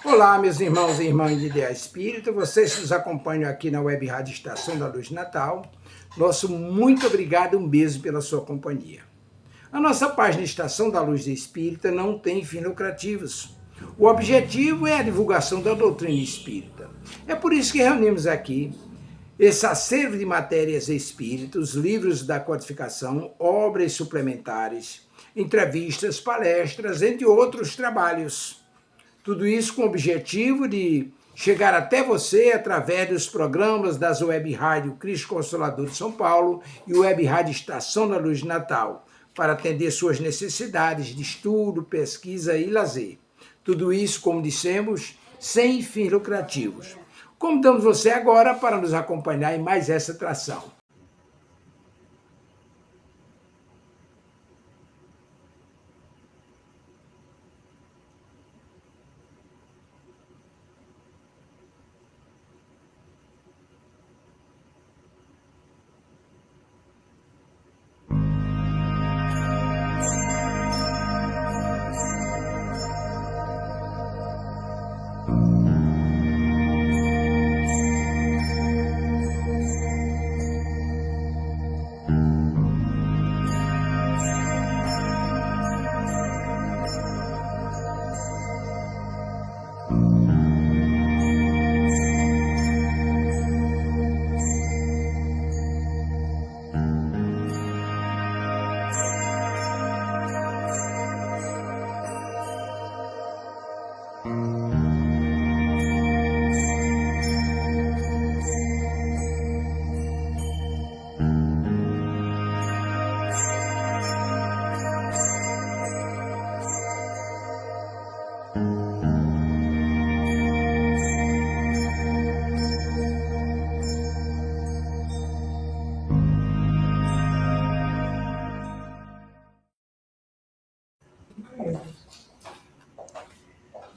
Olá, meus irmãos e irmãs de Ideia Espírita, vocês que nos acompanham aqui na Web Rádio Estação da Luz de Natal, nosso muito obrigado, um beijo pela sua companhia. A nossa página Estação da Luz de Espírita não tem fins lucrativos. O objetivo é a divulgação da doutrina espírita. É por isso que reunimos aqui esse acervo de matérias espíritas, livros da codificação, obras suplementares, entrevistas, palestras, entre outros trabalhos. Tudo isso com o objetivo de chegar até você através dos programas das Web Rádio Cristo Consolador de São Paulo e Web Rádio Estação da Luz de Natal, para atender suas necessidades de estudo, pesquisa e lazer. Tudo isso, como dissemos, sem fins lucrativos. Convidamos você agora para nos acompanhar em mais essa atração.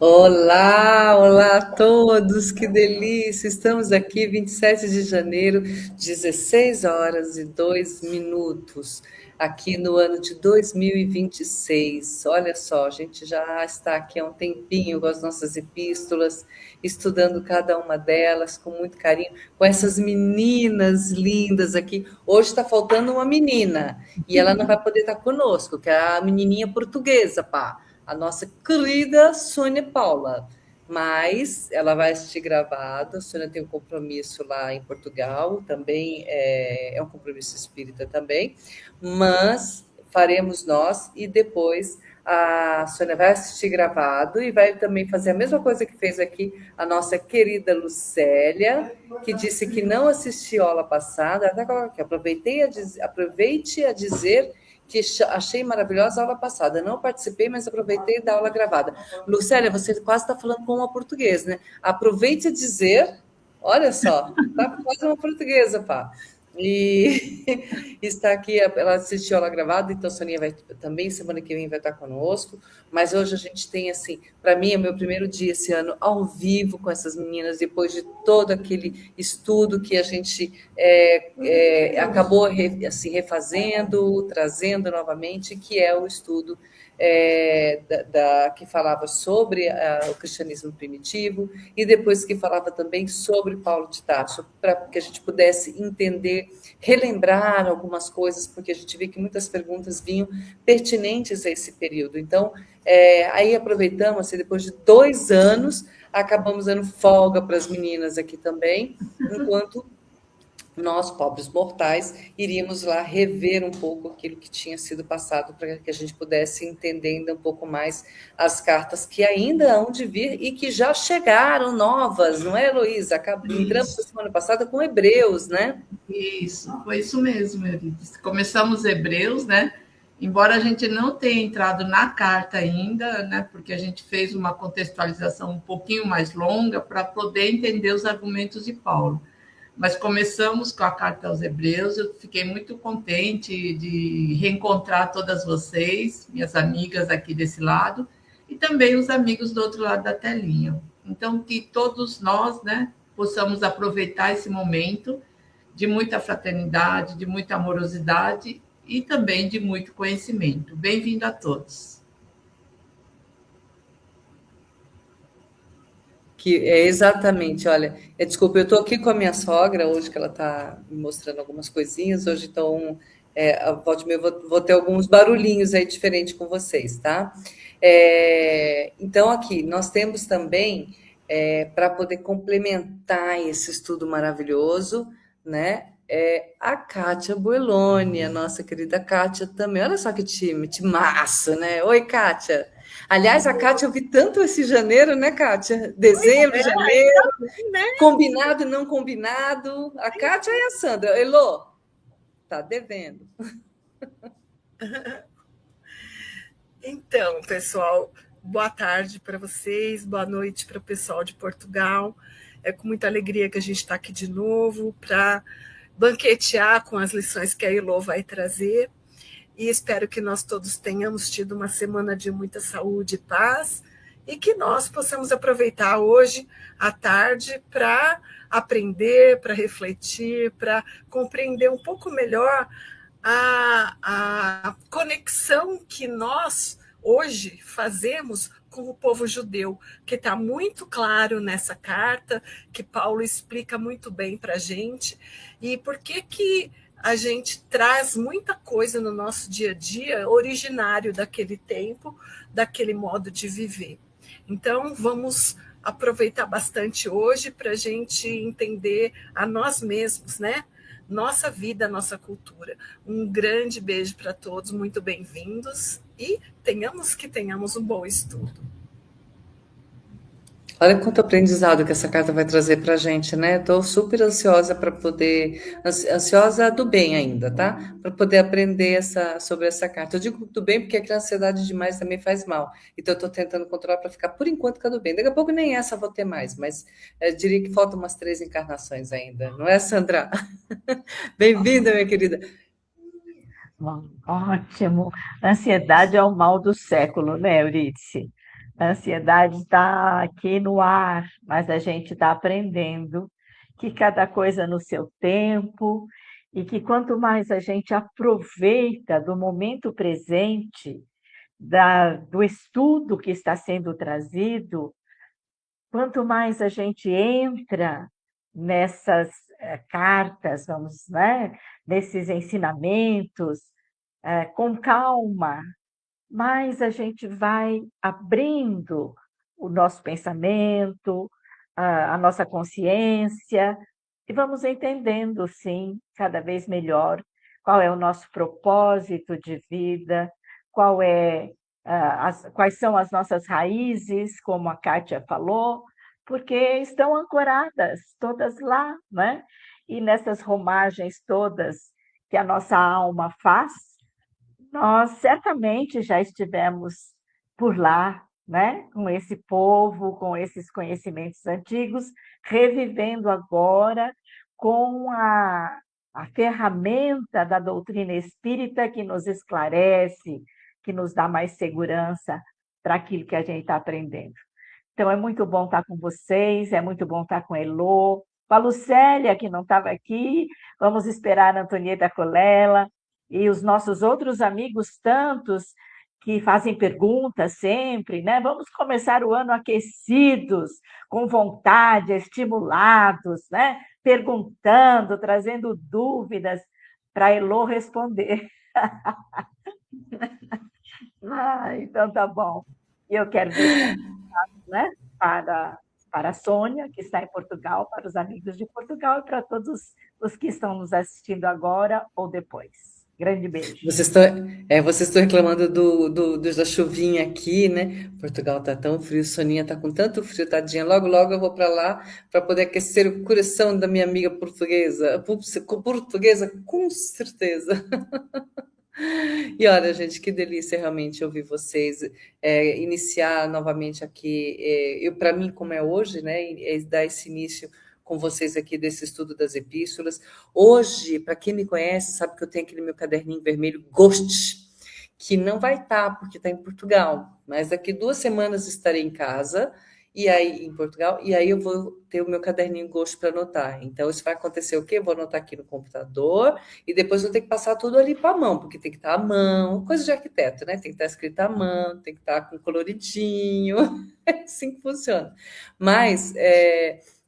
Olá, olá a todos, que delícia! Estamos aqui, 27 de janeiro, 16 horas e 2 minutos, aqui no ano de 2026. Olha só, a gente já está aqui há um tempinho com as nossas epístolas, estudando cada uma delas com muito carinho, com essas meninas lindas aqui. Hoje está faltando uma menina, e ela não vai poder estar conosco, que é a menininha portuguesa, pá. A nossa querida Sônia Paula, mas ela vai assistir gravado. A Sônia tem um compromisso lá em Portugal, também é um compromisso espírita também, mas faremos nós e depois a Sônia vai assistir gravado e vai também fazer a mesma coisa que fez aqui a nossa querida Lucélia, que disse que não assistiu a aula passada. Até aqui, aproveite a dizer que achei maravilhosa a aula passada. Não participei, mas aproveitei da aula gravada. Lucélia, você quase está falando com uma portuguesa, né? Aproveite a dizer, olha só, está quase uma portuguesa, pá. E está aqui, ela assistiu a aula gravada, então a Soninha vai também, semana que vem vai estar conosco, mas hoje a gente tem, assim, para mim é o meu primeiro dia esse ano ao vivo com essas meninas, depois de todo aquele estudo que a gente acabou assim, refazendo, trazendo novamente, que é o estudo que falava sobre o cristianismo primitivo, e depois que falava também sobre Paulo de Tarso, para que a gente pudesse entender, relembrar algumas coisas, porque a gente vê que muitas perguntas vinham pertinentes a esse período. Então, aí aproveitamos, assim, depois de 2 anos, acabamos dando folga para as meninas aqui também, enquanto nós, pobres mortais, iríamos lá rever um pouco aquilo que tinha sido passado para que a gente pudesse entender ainda um pouco mais as cartas que ainda hão de vir e que já chegaram novas, não é, Heloísa? Entramos na semana passada com Hebreus, né? Isso, foi isso mesmo, Euridice. Começamos Hebreus, né? Embora a gente não tenha entrado na carta ainda, né? Porque a gente fez uma contextualização um pouquinho mais longa para poder entender os argumentos de Paulo. Mas começamos com a carta aos Hebreus. Eu fiquei muito contente de reencontrar todas vocês, minhas amigas aqui desse lado, e também os amigos do outro lado da telinha. Então, que todos nós, né, possamos aproveitar esse momento de muita fraternidade, de muita amorosidade e também de muito conhecimento. Bem-vindo a todos. Que é exatamente, olha, desculpa, eu estou aqui com a minha sogra hoje, que ela está me mostrando algumas coisinhas, hoje então, volte e meia, vou ter alguns barulhinhos aí diferentes com vocês, tá? Então, aqui, nós temos também, para poder complementar esse estudo maravilhoso, né? A Kátia Bueloni, a nossa querida Kátia também. Olha só que time massa, né? Oi, Kátia. Aliás, a Kátia, eu vi tanto esse janeiro, né, Kátia? Dezembro, janeiro, né? combinado, não combinado. A Kátia e a Sandra. Elô, tá devendo. Então, pessoal, boa tarde para vocês, boa noite para o pessoal de Portugal. É com muita alegria que a gente está aqui de novo para banquetear com as lições que a Elô vai trazer. E espero que nós todos tenhamos tido uma semana de muita saúde e paz e que nós possamos aproveitar hoje à tarde para aprender, para refletir, para compreender um pouco melhor a conexão que nós hoje fazemos com o povo judeu, que está muito claro nessa carta, que Paulo explica muito bem para a gente, e por que a gente traz muita coisa no nosso dia a dia originário daquele tempo, daquele modo de viver. Então, vamos aproveitar bastante hoje para a gente entender a nós mesmos, né? Nossa vida, nossa cultura. Um grande beijo para todos, muito bem-vindos e tenhamos um bom estudo. Olha quanto aprendizado que essa carta vai trazer para a gente, né? Estou super ansiosa para poder, ansiosa do bem ainda, tá? Para poder aprender sobre essa carta. Eu digo do bem porque a ansiedade demais também faz mal. Então eu estou tentando controlar para ficar por enquanto com a do bem. Daqui a pouco nem essa vou ter mais, mas eu diria que faltam umas 3 encarnações ainda, não é, Sandra? Bem-vinda, minha querida. Bom, ótimo. Ansiedade é o mal do século, né, Euridice? A ansiedade está aqui no ar, mas a gente está aprendendo que cada coisa no seu tempo e que quanto mais a gente aproveita do momento presente, do estudo que está sendo trazido, quanto mais a gente entra nessas cartas, vamos, né, nesses ensinamentos, com calma, mais a gente vai abrindo o nosso pensamento, a nossa consciência, e vamos entendendo, sim, cada vez melhor qual é o nosso propósito de vida, quais são as nossas raízes, como a Kátia falou, porque estão ancoradas todas lá, né? E nessas romagens todas que a nossa alma faz, nós certamente já estivemos por lá, né? Com esse povo, com esses conhecimentos antigos, revivendo agora com a ferramenta da doutrina espírita que nos esclarece, que nos dá mais segurança para aquilo que a gente está aprendendo. Então, é muito bom estar com vocês, é muito bom estar com a Elô, com a Lucélia, que não estava aqui, vamos esperar a Antonieta Colela, e os nossos outros amigos tantos que fazem perguntas sempre, né? Vamos começar o ano aquecidos, com vontade, estimulados, né? Perguntando, trazendo dúvidas para a Elô responder. Então tá bom. Eu quero deixar, né, para a Sônia, que está em Portugal, para os amigos de Portugal e para todos os que estão nos assistindo agora ou depois. Grande beijo. Vocês estão reclamando da chuvinha aqui, né? Portugal está tão frio, Soninha está com tanto frio, tadinha. Logo, logo eu vou para lá para poder aquecer o coração da minha amiga portuguesa. Portuguesa, com certeza. E olha, gente, que delícia realmente ouvir vocês, iniciar novamente aqui, para mim, como é hoje, né? Dar esse início com vocês aqui desse estudo das epístolas. Hoje, para quem me conhece, sabe que eu tenho aquele meu caderninho vermelho Ghost, que não vai estar, porque está em Portugal, mas daqui 2 semanas estarei em casa e aí em Portugal, e aí eu vou ter o meu caderninho Gosto para anotar. Então, isso vai acontecer o quê? Eu vou anotar aqui no computador e depois eu tenho que passar tudo ali para a mão, porque tem que estar à mão, coisa de arquiteto, né? Tem que estar escrito à mão, tem que estar com coloridinho, é assim que funciona. Mas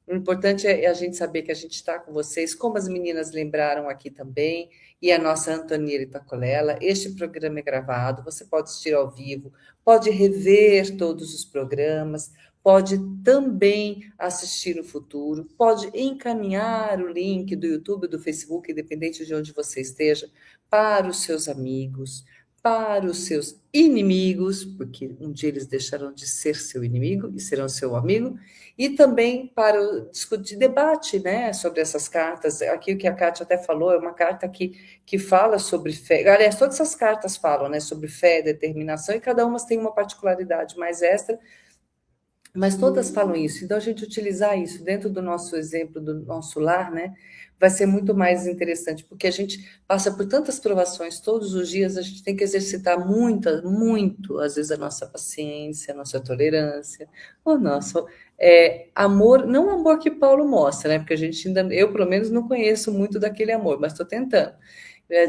o importante é a gente saber que a gente está com vocês, como as meninas lembraram aqui também, e a nossa Antoniela Itacolela. Este programa é gravado, você pode assistir ao vivo, pode rever todos os programas, pode também assistir no futuro, pode encaminhar o link do YouTube, do Facebook, independente de onde você esteja, para os seus amigos, para os seus inimigos, porque um dia eles deixarão de ser seu inimigo e serão seu amigo, e também para o discutir debate, né, sobre essas cartas. Aqui o que a Kátia até falou é uma carta que fala sobre fé. Aliás, todas essas cartas falam, né, sobre fé, determinação, e cada uma tem uma particularidade mais extra, mas todas falam isso. Então, a gente utilizar isso dentro do nosso exemplo, do nosso lar, né, vai ser muito mais interessante, porque a gente passa por tantas provações todos os dias, a gente tem que exercitar muito, às vezes, a nossa paciência, a nossa tolerância, o nosso amor, não o amor que Paulo mostra, né, porque a gente ainda, eu, pelo menos, não conheço muito daquele amor, mas estou tentando.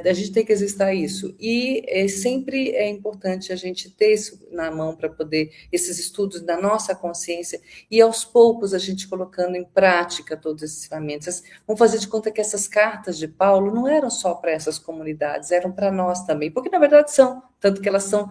A gente tem que exercitar isso. E sempre é importante a gente ter isso na mão para poder, esses estudos da nossa consciência, e aos poucos a gente colocando em prática todos esses ensinamentos. Vamos fazer de conta que essas cartas de Paulo não eram só para essas comunidades, eram para nós também, porque na verdade são, tanto que elas são,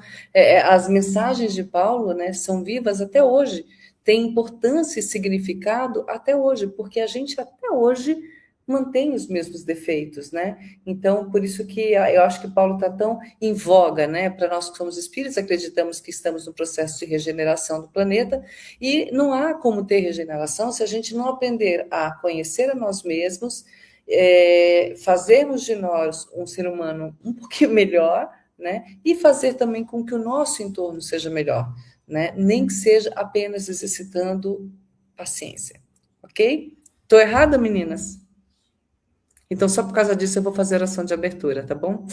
as mensagens de Paulo, né, são vivas até hoje, têm importância e significado até hoje, porque a gente até hoje mantém os mesmos defeitos, né? Então, por isso que eu acho que Paulo está tão em voga, né? Para nós que somos espíritos, acreditamos que estamos no processo de regeneração do planeta, e não há como ter regeneração se a gente não aprender a conhecer a nós mesmos, fazermos de nós um ser humano um pouquinho melhor, né? E fazer também com que o nosso entorno seja melhor, né? Nem que seja apenas exercitando paciência, ok? Estou errada, meninas? Então, só por causa disso, eu vou fazer a oração de abertura, tá bom?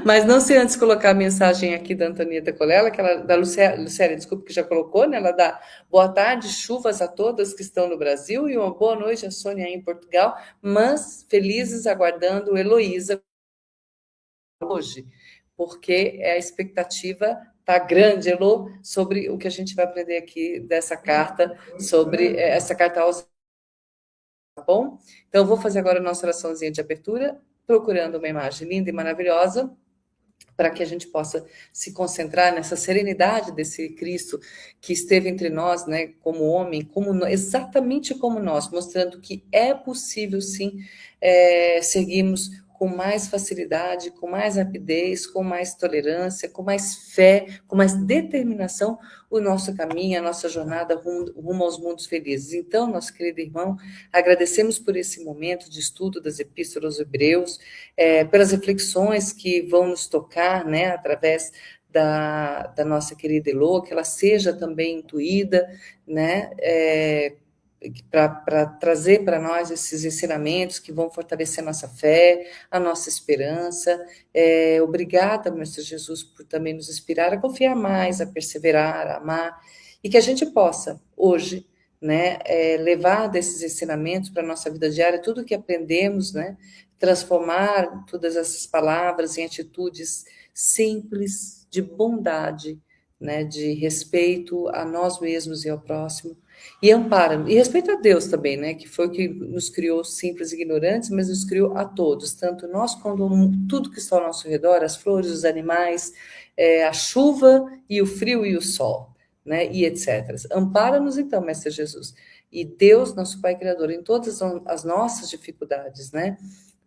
Mas não se antes colocar a mensagem aqui da Antonieta Colela, que ela, da Lucélia, desculpa, que já colocou, né? Ela dá boa tarde, chuvas a todas que estão no Brasil, e uma boa noite a Sônia aí em Portugal, mas felizes aguardando Heloísa hoje, porque a expectativa tá grande, Elo, sobre o que a gente vai aprender aqui dessa carta, sobre essa carta aos... Tá bom? Então, eu vou fazer agora a nossa oraçãozinha de abertura, procurando uma imagem linda e maravilhosa, para que a gente possa se concentrar nessa serenidade desse Cristo que esteve entre nós, né, como homem, exatamente como nós, mostrando que é possível, sim, seguirmos com mais facilidade, com mais rapidez, com mais tolerância, com mais fé, com mais determinação, o nosso caminho, a nossa jornada rumo aos mundos felizes. Então, nosso querido irmão, agradecemos por esse momento de estudo das Epístolas aos Hebreus, pelas reflexões que vão nos tocar, né, através da nossa querida Elô, que ela seja também intuída, né, para trazer para nós esses ensinamentos que vão fortalecer a nossa fé, a nossa esperança. Obrigada, Mestre Jesus, por também nos inspirar a confiar mais, a perseverar, a amar, e que a gente possa, hoje, né, levar desses ensinamentos para a nossa vida diária, tudo que aprendemos, né, transformar todas essas palavras em atitudes simples, de bondade, né, de respeito a nós mesmos e ao próximo, e ampara, e respeito a Deus também, né, que foi o que nos criou simples e ignorantes, mas nos criou a todos, tanto nós quanto tudo que está ao nosso redor, as flores, os animais, a chuva e o frio e o sol, né, e etc. Ampara-nos então, Mestre Jesus, e Deus, nosso Pai Criador, em todas as nossas dificuldades, né,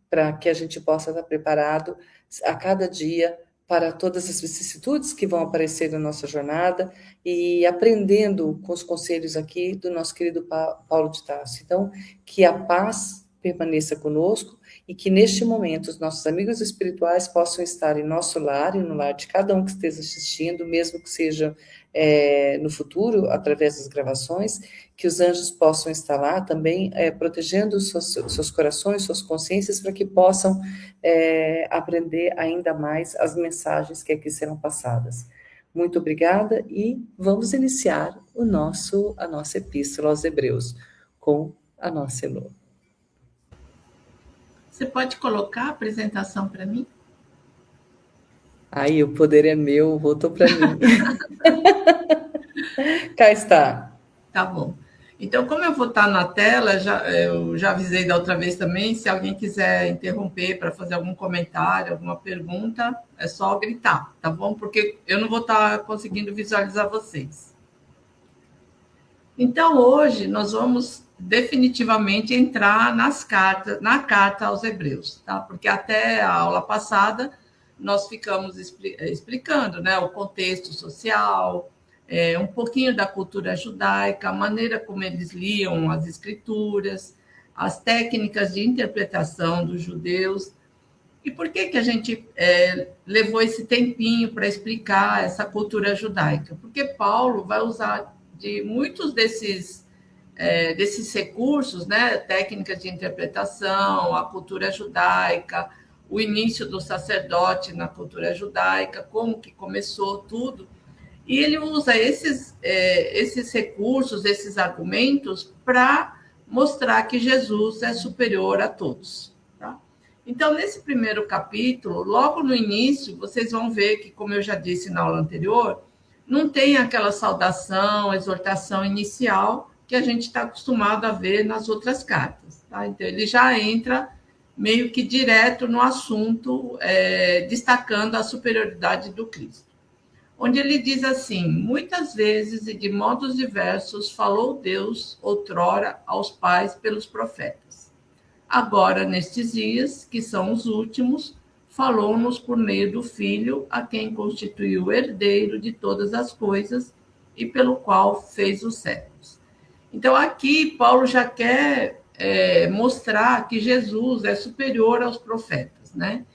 para que a gente possa estar preparado a cada dia para todas as vicissitudes que vão aparecer na nossa jornada e aprendendo com os conselhos aqui do nosso querido Paulo de Tarso. Então, que a paz permaneça conosco e que neste momento os nossos amigos espirituais possam estar em nosso lar e no lar de cada um que esteja assistindo, mesmo que seja no futuro, através das gravações, que os anjos possam estar lá também, protegendo seus corações, suas consciências, para que possam aprender ainda mais as mensagens que aqui serão passadas. Muito obrigada e vamos iniciar a nossa epístola aos Hebreus com a nossa Elô. Você pode colocar a apresentação para mim? Aí, o poder é meu, voltou para mim. Cá está. Tá bom. Então, como eu vou estar na tela, eu já avisei da outra vez também, se alguém quiser interromper para fazer algum comentário, alguma pergunta, é só gritar, tá bom? Porque eu não vou estar conseguindo visualizar vocês. Então, hoje, nós vamos definitivamente entrar na carta aos Hebreus, tá? Porque até a aula passada, nós ficamos explicando, né, o contexto social, um pouquinho da cultura judaica, a maneira como eles liam as escrituras, as técnicas de interpretação dos judeus. E por que a gente levou esse tempinho para explicar essa cultura judaica? Porque Paulo vai usar de muitos desses recursos, né, técnicas de interpretação, a cultura judaica, o início do sacerdote na cultura judaica, como que começou tudo. E ele usa esses recursos, esses argumentos, para mostrar que Jesus é superior a todos. Tá? Então, nesse primeiro capítulo, logo no início, vocês vão ver que, como eu já disse na aula anterior, não tem aquela saudação, exortação inicial que a gente está acostumado a ver nas outras cartas. Tá? Então, ele já entra meio que direto no assunto, destacando a superioridade do Cristo. Onde ele diz assim: muitas vezes e de modos diversos falou Deus outrora aos pais pelos profetas. Agora, nestes dias, que são os últimos, falou-nos por meio do Filho, a quem constituiu o herdeiro de todas as coisas e pelo qual fez os séculos. Então, aqui, Paulo já quer mostrar que Jesus é superior aos profetas, né?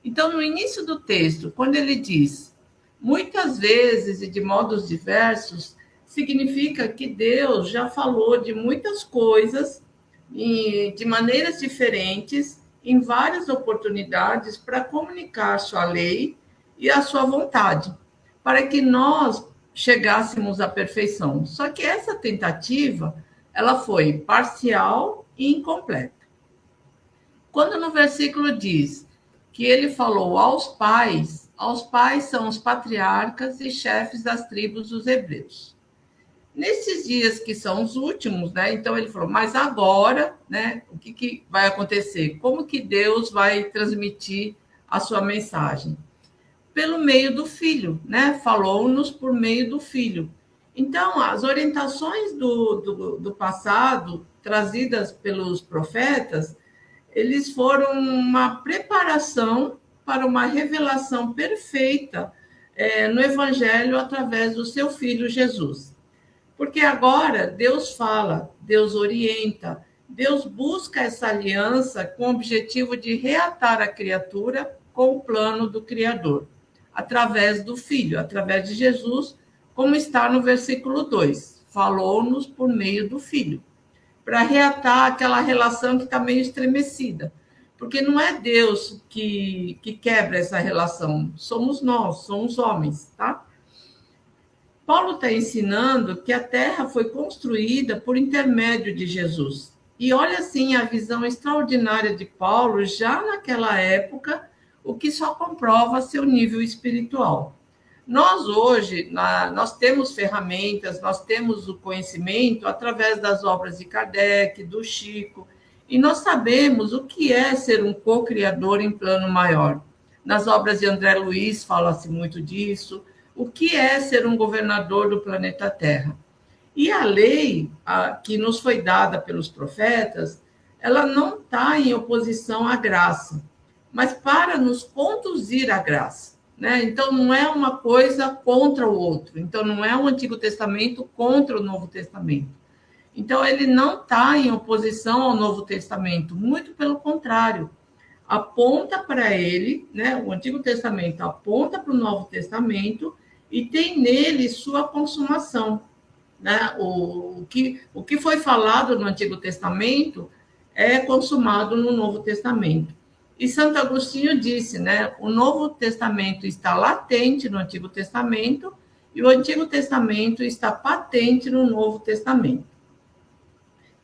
Então, no início do texto, quando ele diz muitas vezes e de modos diversos, significa que Deus já falou de muitas coisas e de maneiras diferentes, em várias oportunidades, para comunicar sua lei e a sua vontade, para que nós chegássemos à perfeição. Só que essa tentativa, ela foi parcial e incompleta. Quando no versículo diz que ele falou aos pais são os patriarcas e chefes das tribos dos hebreus. Nesses dias que são os últimos, né? Então ele falou, mas agora, né? O que vai acontecer? Como que Deus vai transmitir a sua mensagem? Pelo meio do Filho, né? Falou-nos por meio do Filho. Então, as orientações do passado, trazidas pelos profetas, eles foram uma preparação para uma revelação perfeita no Evangelho através do seu Filho Jesus. Porque agora Deus fala, Deus orienta, Deus busca essa aliança com o objetivo de reatar a criatura com o plano do Criador, através do Filho, através de Jesus, como está no versículo 2. Falou-nos por meio do Filho, para reatar aquela relação que está meio estremecida. Porque não é Deus que quebra essa relação, somos nós, somos homens, tá? Paulo está ensinando que a Terra foi construída por intermédio de Jesus. E olha, assim, a visão extraordinária de Paulo, já naquela época, o que só comprova seu nível espiritual. Nós, hoje, nós temos ferramentas, nós temos o conhecimento através das obras de Kardec, do Chico, e nós sabemos o que é ser um co-criador em plano maior. Nas obras de André Luiz fala-se muito disso. O que é ser um governador do planeta Terra? E a lei que nos foi dada pelos profetas, ela não está em oposição à graça, mas para nos conduzir à graça. Né? Então, não é uma coisa contra o outro. Então, não é o Antigo Testamento contra o Novo Testamento. Então, ele não está em oposição ao Novo Testamento, muito pelo contrário. Aponta para ele, né? O Antigo Testamento aponta para o Novo Testamento e tem nele sua consumação. Né? O que foi falado no Antigo Testamento é consumado no Novo Testamento. E Santo Agostinho disse, né? O Novo Testamento está latente no Antigo Testamento e o Antigo Testamento está patente no Novo Testamento.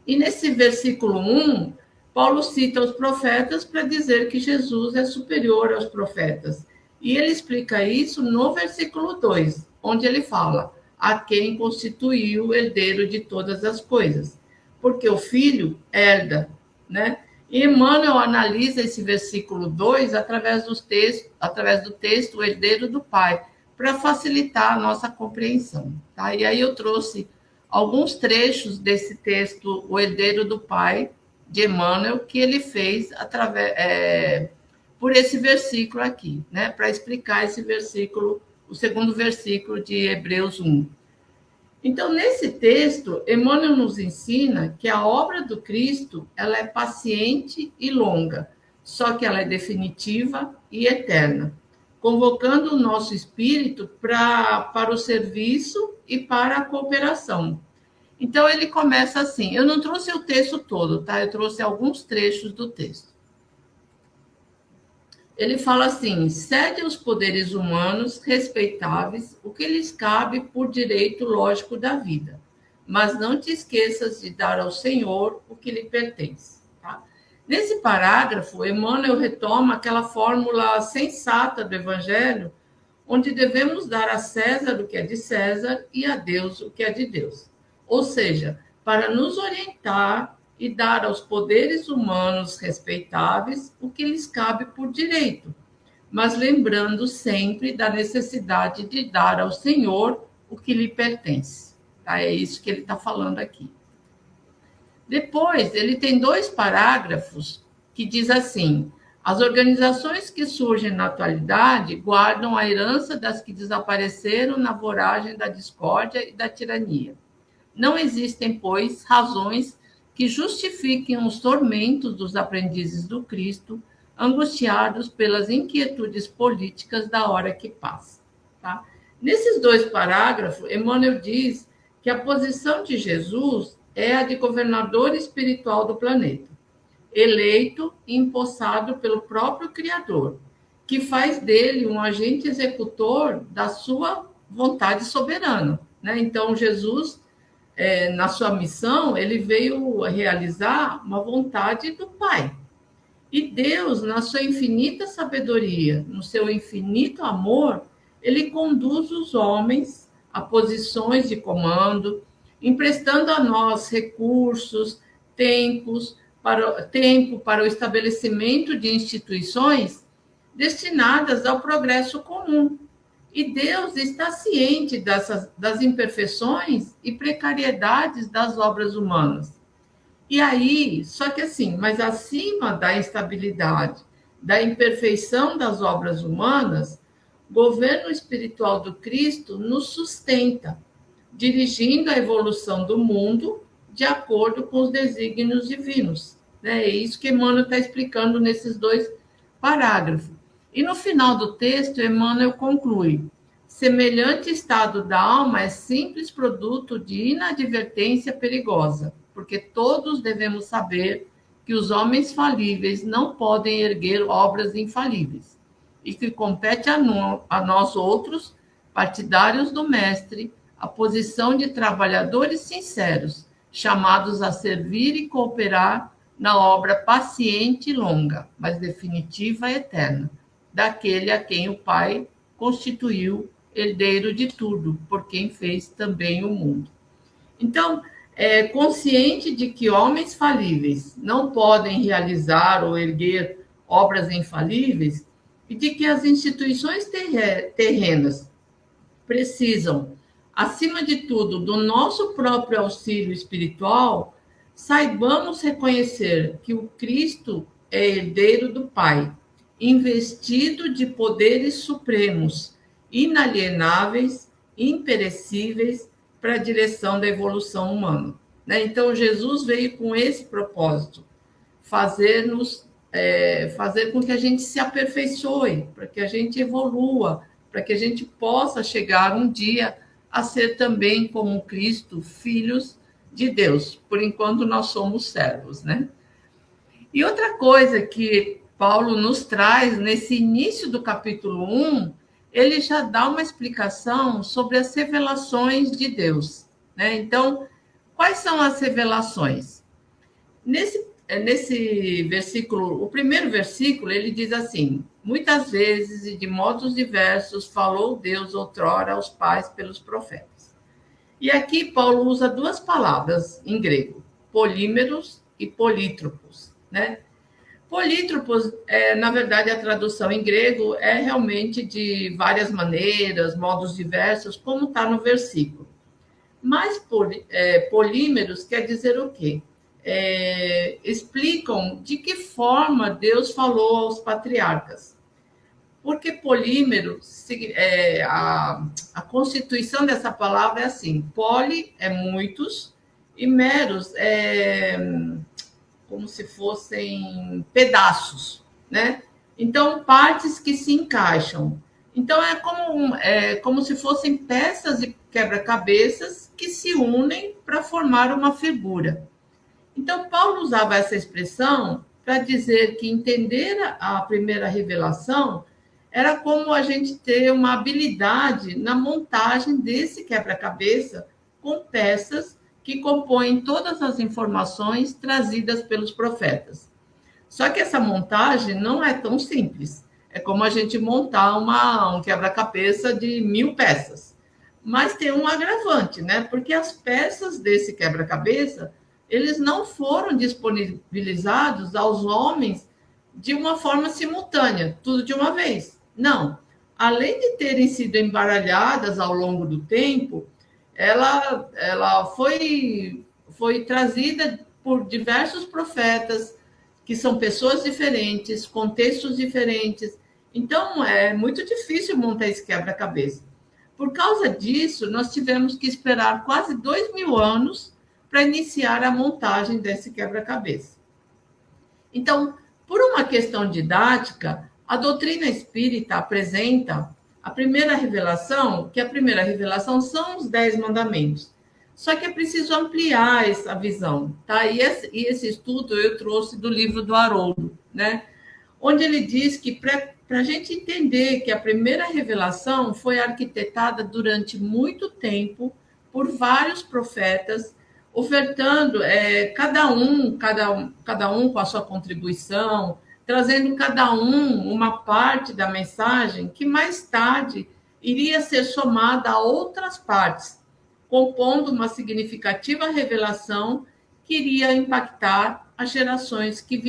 E nesse versículo 1, Paulo cita os profetas para dizer que Jesus é superior aos profetas. E ele explica isso no versículo 2, onde ele fala: a quem constituiu o herdeiro de todas as coisas. Porque o filho herda, né? E Emmanuel analisa esse versículo 2 através do texto O Herdeiro do Pai, para facilitar a nossa compreensão. Tá? E aí eu trouxe alguns trechos desse texto O Herdeiro do Pai, de Emmanuel, que ele fez por esse versículo aqui, né? Para explicar esse versículo, o segundo versículo de Hebreus 1. Então, nesse texto, Emmanuel nos ensina que a obra do Cristo ela é paciente e longa, só que ela é definitiva e eterna, convocando o nosso espírito para o serviço e para a cooperação. Então, ele começa assim, eu não trouxe o texto todo, tá? Eu trouxe alguns trechos do texto. Ele fala assim: cede aos poderes humanos respeitáveis o que lhes cabe por direito lógico da vida, mas não te esqueças de dar ao Senhor o que lhe pertence. Tá? Nesse parágrafo, Emmanuel retoma aquela fórmula sensata do Evangelho, onde devemos dar a César o que é de César e a Deus o que é de Deus. Ou seja, para nos orientar e dar aos poderes humanos respeitáveis o que lhes cabe por direito, mas lembrando sempre da necessidade de dar ao Senhor o que lhe pertence. Tá? É isso que ele está falando aqui. Depois, ele tem 2 parágrafos que diz assim: as organizações que surgem na atualidade guardam a herança das que desapareceram na voragem da discórdia e da tirania. Não existem, pois, razões que justifiquem os tormentos dos aprendizes do Cristo, angustiados pelas inquietudes políticas da hora que passa. Tá? Nesses 2 parágrafos, Emmanuel diz que a posição de Jesus é a de governador espiritual do planeta, eleito e empossado pelo próprio Criador, que faz dele um agente executor da sua vontade soberana. Né? Então, Jesus, na sua missão, ele veio realizar uma vontade do Pai. E Deus, na sua infinita sabedoria, no seu infinito amor, ele conduz os homens a posições de comando, emprestando a nós recursos, tempo para o estabelecimento de instituições destinadas ao progresso comum. E Deus está ciente das imperfeições e precariedades das obras humanas. E aí, só que assim, mas acima da instabilidade, da imperfeição das obras humanas, o governo espiritual do Cristo nos sustenta, dirigindo a evolução do mundo de acordo com os desígnios divinos. É isso que Emmanuel está explicando nesses 2 parágrafos. E no final do texto, Emmanuel conclui: semelhante estado da alma é simples produto de inadvertência perigosa, porque todos devemos saber que os homens falíveis não podem erguer obras infalíveis, e que compete a nós outros, partidários do Mestre, a posição de trabalhadores sinceros, chamados a servir e cooperar na obra paciente e longa, mas definitiva e eterna, daquele a quem o Pai constituiu herdeiro de tudo, por quem fez também o mundo. Então, consciente de que homens falíveis não podem realizar ou erguer obras infalíveis e de que as instituições terrenas precisam, acima de tudo, do nosso próprio auxílio espiritual, saibamos reconhecer que o Cristo é herdeiro do Pai, investido de poderes supremos, inalienáveis, imperecíveis para a direção da evolução humana. Né? Então, Jesus veio com esse propósito, fazer com que a gente se aperfeiçoe, para que a gente evolua, para que a gente possa chegar um dia a ser também, como Cristo, filhos de Deus. Por enquanto, nós somos servos, né? E outra coisa que Paulo nos traz nesse início do capítulo 1 ele já dá uma explicação sobre as revelações de Deus, né? Então, quais são as revelações? Nesse versículo, o primeiro versículo, ele diz assim: muitas vezes e de modos diversos falou Deus outrora aos pais pelos profetas. E aqui Paulo usa duas palavras em grego, polímeros e polítropos, né? Polítropos, na verdade, a tradução em grego é realmente de várias maneiras, modos diversos, como está no versículo. Mas polímeros quer dizer o quê? Explicam de que forma Deus falou aos patriarcas. Porque polímero, a constituição dessa palavra é assim: poli é muitos e meros é como se fossem pedaços, né? Então, partes que se encaixam. Então, como se fossem peças de quebra-cabeças que se unem para formar uma figura. Então, Paulo usava essa expressão para dizer que entender a primeira revelação era como a gente ter uma habilidade na montagem desse quebra-cabeça com peças que compõem todas as informações trazidas pelos profetas. Só que essa montagem não é tão simples. É como a gente montar um quebra-cabeça de 1000 peças. Mas tem um agravante, né? Porque as peças desse quebra-cabeça, eles não foram disponibilizados aos homens de uma forma simultânea, tudo de uma vez. Não. Além de terem sido embaralhadas ao longo do tempo, ela foi trazida por diversos profetas, que são pessoas diferentes, contextos diferentes. Então, é muito difícil montar esse quebra-cabeça. Por causa disso, nós tivemos que esperar quase 2000 anos para iniciar a montagem desse quebra-cabeça. Então, por uma questão didática, a doutrina espírita apresenta a primeira revelação, que a primeira revelação são os 10 mandamentos. Só que é preciso ampliar essa visão, tá? E esse estudo eu trouxe do livro do Haroldo, né? Onde ele diz que para a gente entender que a primeira revelação foi arquitetada durante muito tempo por vários profetas, ofertando cada um com a sua contribuição, trazendo cada uma parte da mensagem que mais tarde iria ser somada a outras partes, compondo uma significativa revelação que iria impactar as gerações que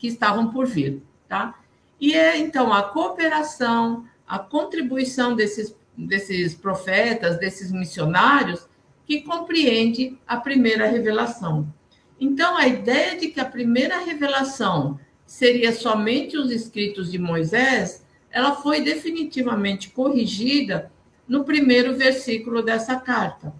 estavam por vir, tá? E então a cooperação, a contribuição desses profetas, desses missionários, que compreende a primeira revelação. Então, a ideia de que a primeira revelação seria somente os escritos de Moisés, ela foi definitivamente corrigida no primeiro versículo dessa carta.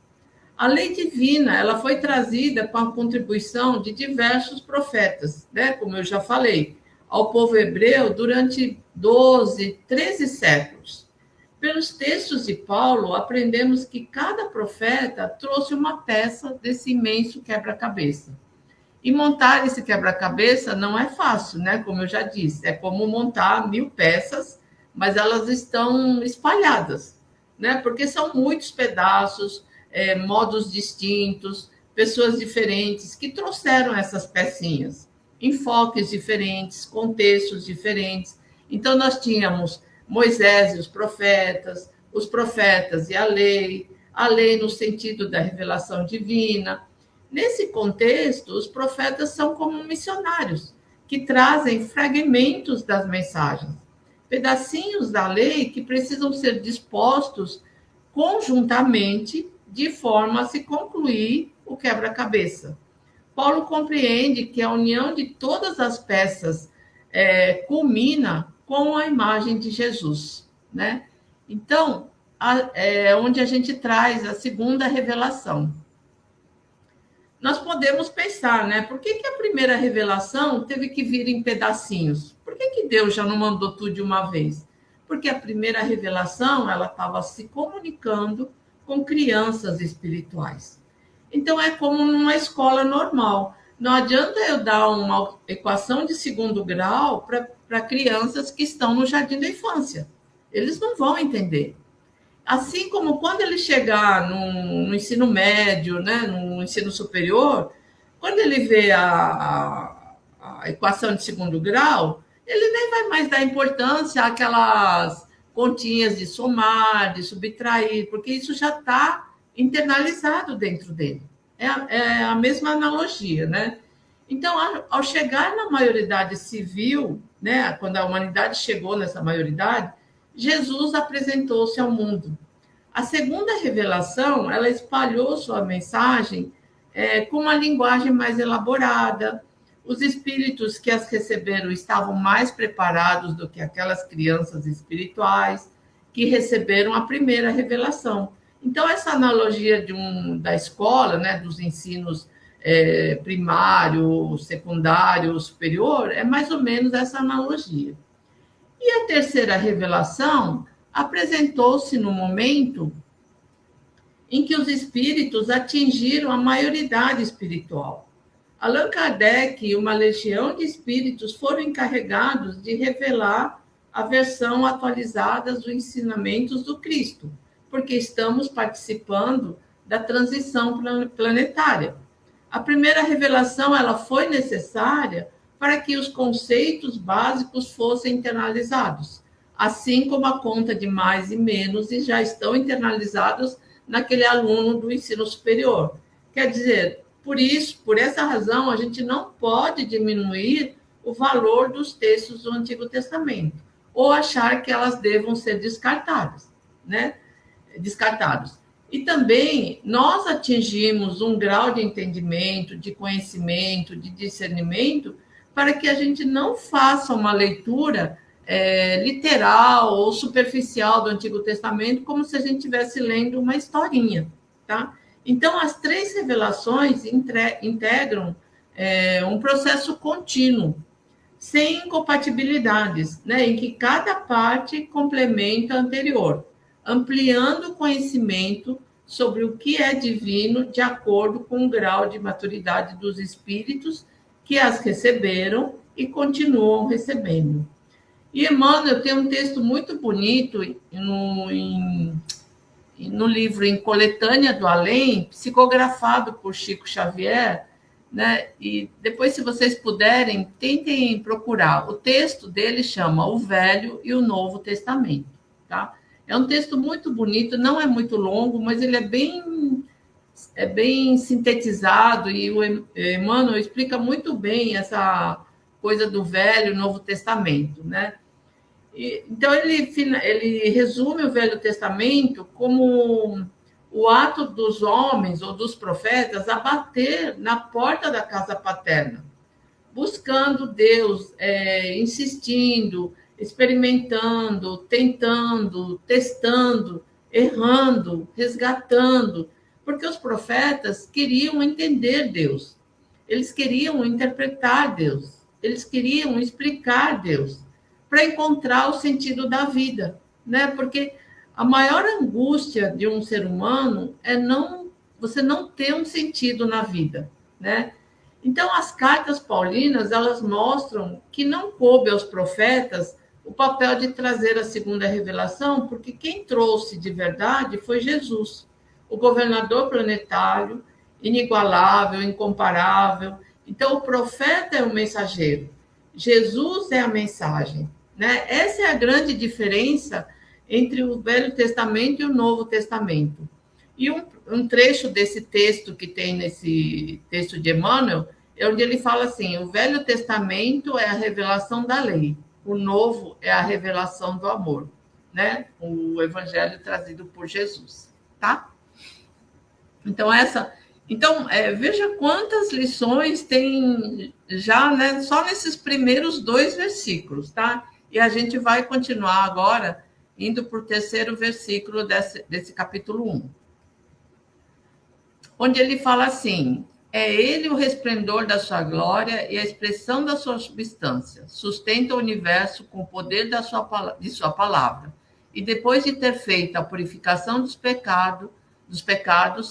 A lei divina, ela foi trazida com a contribuição de diversos profetas, né? Como eu já falei, ao povo hebreu durante 12, 13 séculos. Pelos textos de Paulo, aprendemos que cada profeta trouxe uma peça desse imenso quebra-cabeça. E montar esse quebra-cabeça não é fácil, né? Como eu já disse, é como montar 1000 peças, mas elas estão espalhadas, né? Porque são muitos pedaços, modos distintos, pessoas diferentes que trouxeram essas pecinhas, enfoques diferentes, contextos diferentes. Então, nós tínhamos Moisés e os profetas e a lei no sentido da revelação divina. Nesse contexto, os profetas são como missionários, que trazem fragmentos das mensagens, pedacinhos da lei que precisam ser dispostos conjuntamente de forma a se concluir o quebra-cabeça. Paulo compreende que a união de todas as peças culmina com a imagem de Jesus, né? Então, é onde a gente traz a segunda revelação. Nós podemos pensar, né? Por que a primeira revelação teve que vir em pedacinhos? Por que Deus já não mandou tudo de uma vez? Porque a primeira revelação, ela estava se comunicando com crianças espirituais. Então, é como numa escola normal. Não adianta eu dar uma equação de segundo grau para crianças que estão no jardim da infância. Eles não vão entender. Assim como quando ele chegar no ensino médio, né, no ensino superior, quando ele vê a equação de segundo grau, ele nem vai mais dar importância àquelas continhas de somar, de subtrair, porque isso já está internalizado dentro dele. É a mesma analogia, né? Então, ao chegar na maioridade civil, né, quando a humanidade chegou nessa maioridade, Jesus apresentou-se ao mundo. A segunda revelação, ela espalhou sua mensagem com uma linguagem mais elaborada. Os espíritos que as receberam estavam mais preparados do que aquelas crianças espirituais que receberam a primeira revelação. Então, essa analogia da escola, né, dos ensinos primário, secundário, superior, é mais ou menos essa analogia. E a terceira revelação apresentou-se no momento em que os espíritos atingiram a maioridade espiritual. Allan Kardec e uma legião de espíritos foram encarregados de revelar a versão atualizada dos ensinamentos do Cristo, porque estamos participando da transição planetária. A primeira revelação ela foi necessária para que os conceitos básicos fossem internalizados, assim como a conta de mais e menos e já estão internalizados naquele aluno do ensino superior. Quer dizer, por essa razão, a gente não pode diminuir o valor dos textos do Antigo Testamento, ou achar que elas devam ser descartadas, né? Descartados. E também nós atingimos um grau de entendimento, de conhecimento, de discernimento, para que a gente não faça uma leitura literal ou superficial do Antigo Testamento, como se a gente estivesse lendo uma historinha, tá? Então, as três revelações integram um processo contínuo, sem incompatibilidades, né, em que cada parte complementa a anterior, ampliando o conhecimento sobre o que é divino de acordo com o grau de maturidade dos espíritos que as receberam e continuam recebendo. E Emmanuel tem um texto muito bonito no livro Em Coletânea do Além, psicografado por Chico Xavier, né? E depois, se vocês puderem, tentem procurar. O texto dele chama O Velho e o Novo Testamento, tá? É um texto muito bonito, não é muito longo, mas ele é bem sintetizado e o Emmanuel explica muito bem essa coisa do Velho e Novo Testamento, né? Então, ele resume o Velho Testamento como o ato dos homens ou dos profetas a bater na porta da casa paterna, buscando Deus, insistindo, experimentando, tentando, testando, errando, resgatando, porque os profetas queriam entender Deus, eles queriam interpretar Deus, eles queriam explicar Deus, para encontrar o sentido da vida, né? Porque a maior angústia de um ser humano é você não ter um sentido na vida, né? Então, as cartas paulinas, elas mostram que não coube aos profetas o papel de trazer a segunda revelação, porque quem trouxe de verdade foi Jesus, o governador planetário, inigualável, incomparável. Então, o profeta é o mensageiro, Jesus é a mensagem, né? Essa é a grande diferença entre o Velho Testamento e o Novo Testamento. E um trecho desse texto que tem nesse texto de Emmanuel é onde ele fala assim: o Velho Testamento é a revelação da lei, o Novo é a revelação do amor, né? O Evangelho trazido por Jesus, tá? Então, veja quantas lições tem já, né, só nesses primeiros 2 versículos, tá? E a gente vai continuar agora indo para o 3º versículo desse capítulo 1, onde ele fala assim: é ele o resplendor da sua glória e a expressão da sua substância, sustenta o universo com o poder de sua palavra, e depois de ter feito a purificação dos pecados,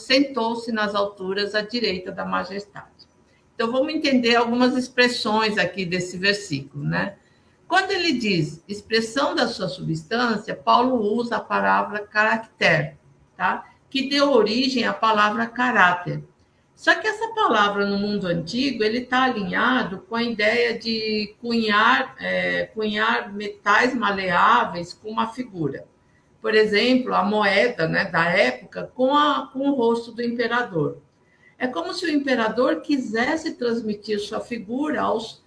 sentou-se nas alturas à direita da majestade. Então, vamos entender algumas expressões aqui desse versículo, né? Quando ele diz expressão da sua substância, Paulo usa a palavra caracter, tá? Que deu origem à palavra caráter. Só que essa palavra, no mundo antigo, ele está alinhado com a ideia de cunhar metais maleáveis com uma figura. Por exemplo, a moeda, né, da época com o rosto do imperador. É como se o imperador quisesse transmitir sua figura aos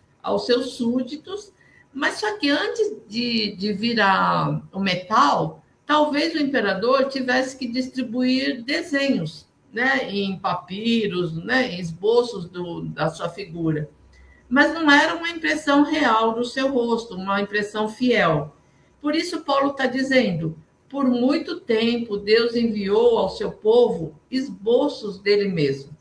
seus súditos, mas só que antes de virar o metal, talvez o imperador tivesse que distribuir desenhos, né, em papiros, né, em esboços da sua figura. Mas não era uma impressão real do seu rosto, uma impressão fiel. Por isso, Paulo está dizendo: por muito tempo, Deus enviou ao seu povo esboços dele mesmo.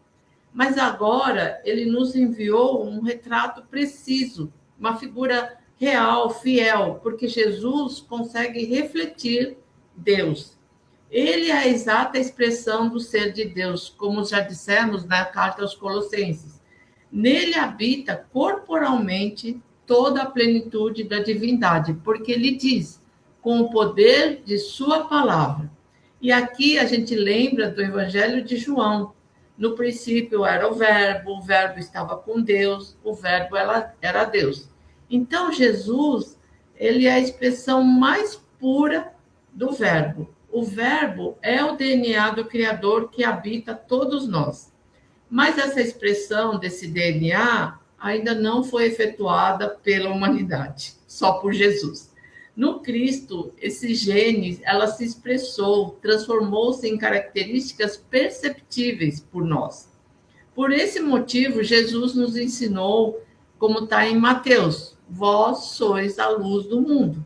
Mas agora ele nos enviou um retrato preciso, uma figura real, fiel, porque Jesus consegue refletir Deus. Ele é a exata expressão do ser de Deus, como já dissemos na carta aos Colossenses. Nele habita corporalmente toda a plenitude da divindade, porque ele diz, com o poder de sua palavra. E aqui a gente lembra do Evangelho de João. No princípio era o verbo estava com Deus, o verbo era Deus. Então, Jesus, ele é a expressão mais pura do verbo. O verbo é o DNA do Criador que habita todos nós. Mas essa expressão desse DNA ainda não foi efetuada pela humanidade, só por Jesus. No Cristo, esse gene, ela se expressou, transformou-se em características perceptíveis por nós. Por esse motivo, Jesus nos ensinou, como está em Mateus, vós sois a luz do mundo.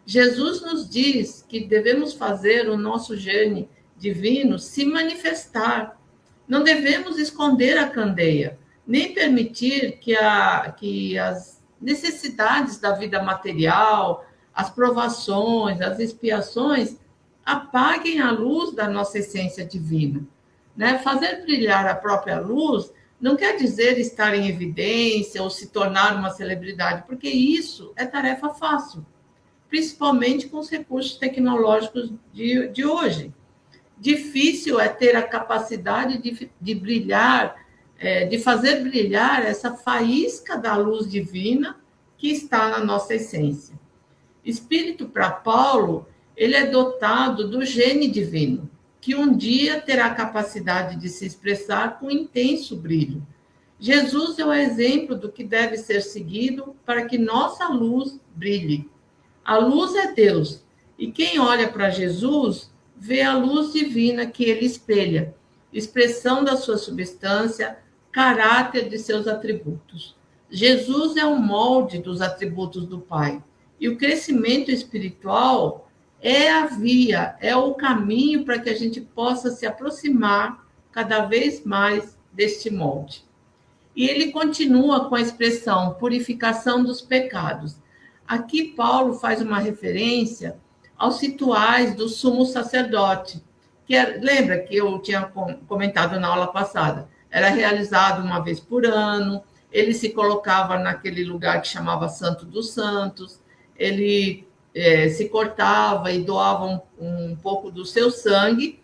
Jesus nos diz que devemos fazer o nosso gene divino se manifestar. Não devemos esconder a candeia, nem permitir que as necessidades da vida material, as provações, as expiações, apaguem a luz da nossa essência divina. Né? Fazer brilhar a própria luz não quer dizer estar em evidência ou se tornar uma celebridade, porque isso é tarefa fácil, principalmente com os recursos tecnológicos de hoje. Difícil é ter a capacidade de brilhar, de fazer brilhar essa faísca da luz divina que está na nossa essência. Espírito, para Paulo, ele é dotado do gene divino, que um dia terá a capacidade de se expressar com intenso brilho. Jesus é o exemplo do que deve ser seguido para que nossa luz brilhe. A luz é Deus, e quem olha para Jesus vê a luz divina que ele espelha, expressão da sua substância, caráter de seus atributos. Jesus é o molde dos atributos do Pai. E o crescimento espiritual é a via, é o caminho para que a gente possa se aproximar cada vez mais deste molde. E ele continua com a expressão purificação dos pecados. Aqui Paulo faz uma referência aos rituais do sumo sacerdote, lembra que eu tinha comentado na aula passada, era realizado uma vez por ano, ele se colocava naquele lugar que chamava Santo dos Santos, ele se cortava e doava um pouco do seu sangue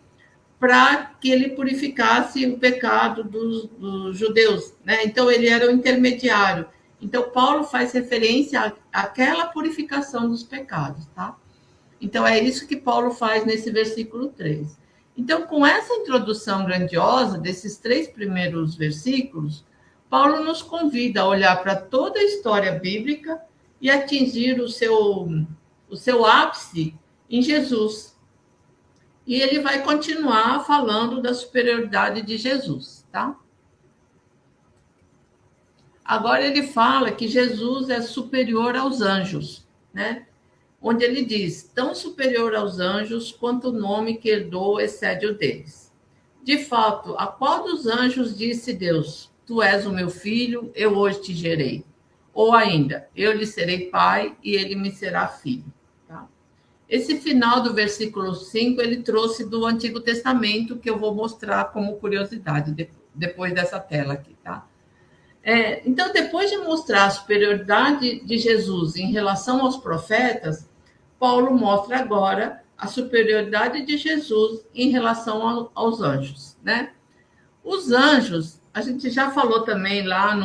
para que ele purificasse o pecado dos judeus, né? Então, ele era o intermediário. Então, Paulo faz referência àquela purificação dos pecados, tá? Então, é isso que Paulo faz nesse versículo 3. Então, com essa introdução grandiosa desses 3 primeiros versículos, Paulo nos convida a olhar para toda a história bíblica e atingir o seu ápice em Jesus. E ele vai continuar falando da superioridade de Jesus, tá? Agora ele fala que Jesus é superior aos anjos, né? Onde ele diz, tão superior aos anjos quanto o nome que herdou excede o deles. De fato, a qual dos anjos disse Deus, tu és o meu filho, eu hoje te gerei? Ou ainda, eu lhe serei pai e ele me será filho. Tá? Esse final do versículo 5, ele trouxe do Antigo Testamento, que eu vou mostrar como curiosidade depois dessa tela aqui. Tá? Então, depois de mostrar a superioridade de Jesus em relação aos profetas, Paulo mostra agora a superioridade de Jesus em relação aos anjos, né? Os anjos, a gente já falou também lá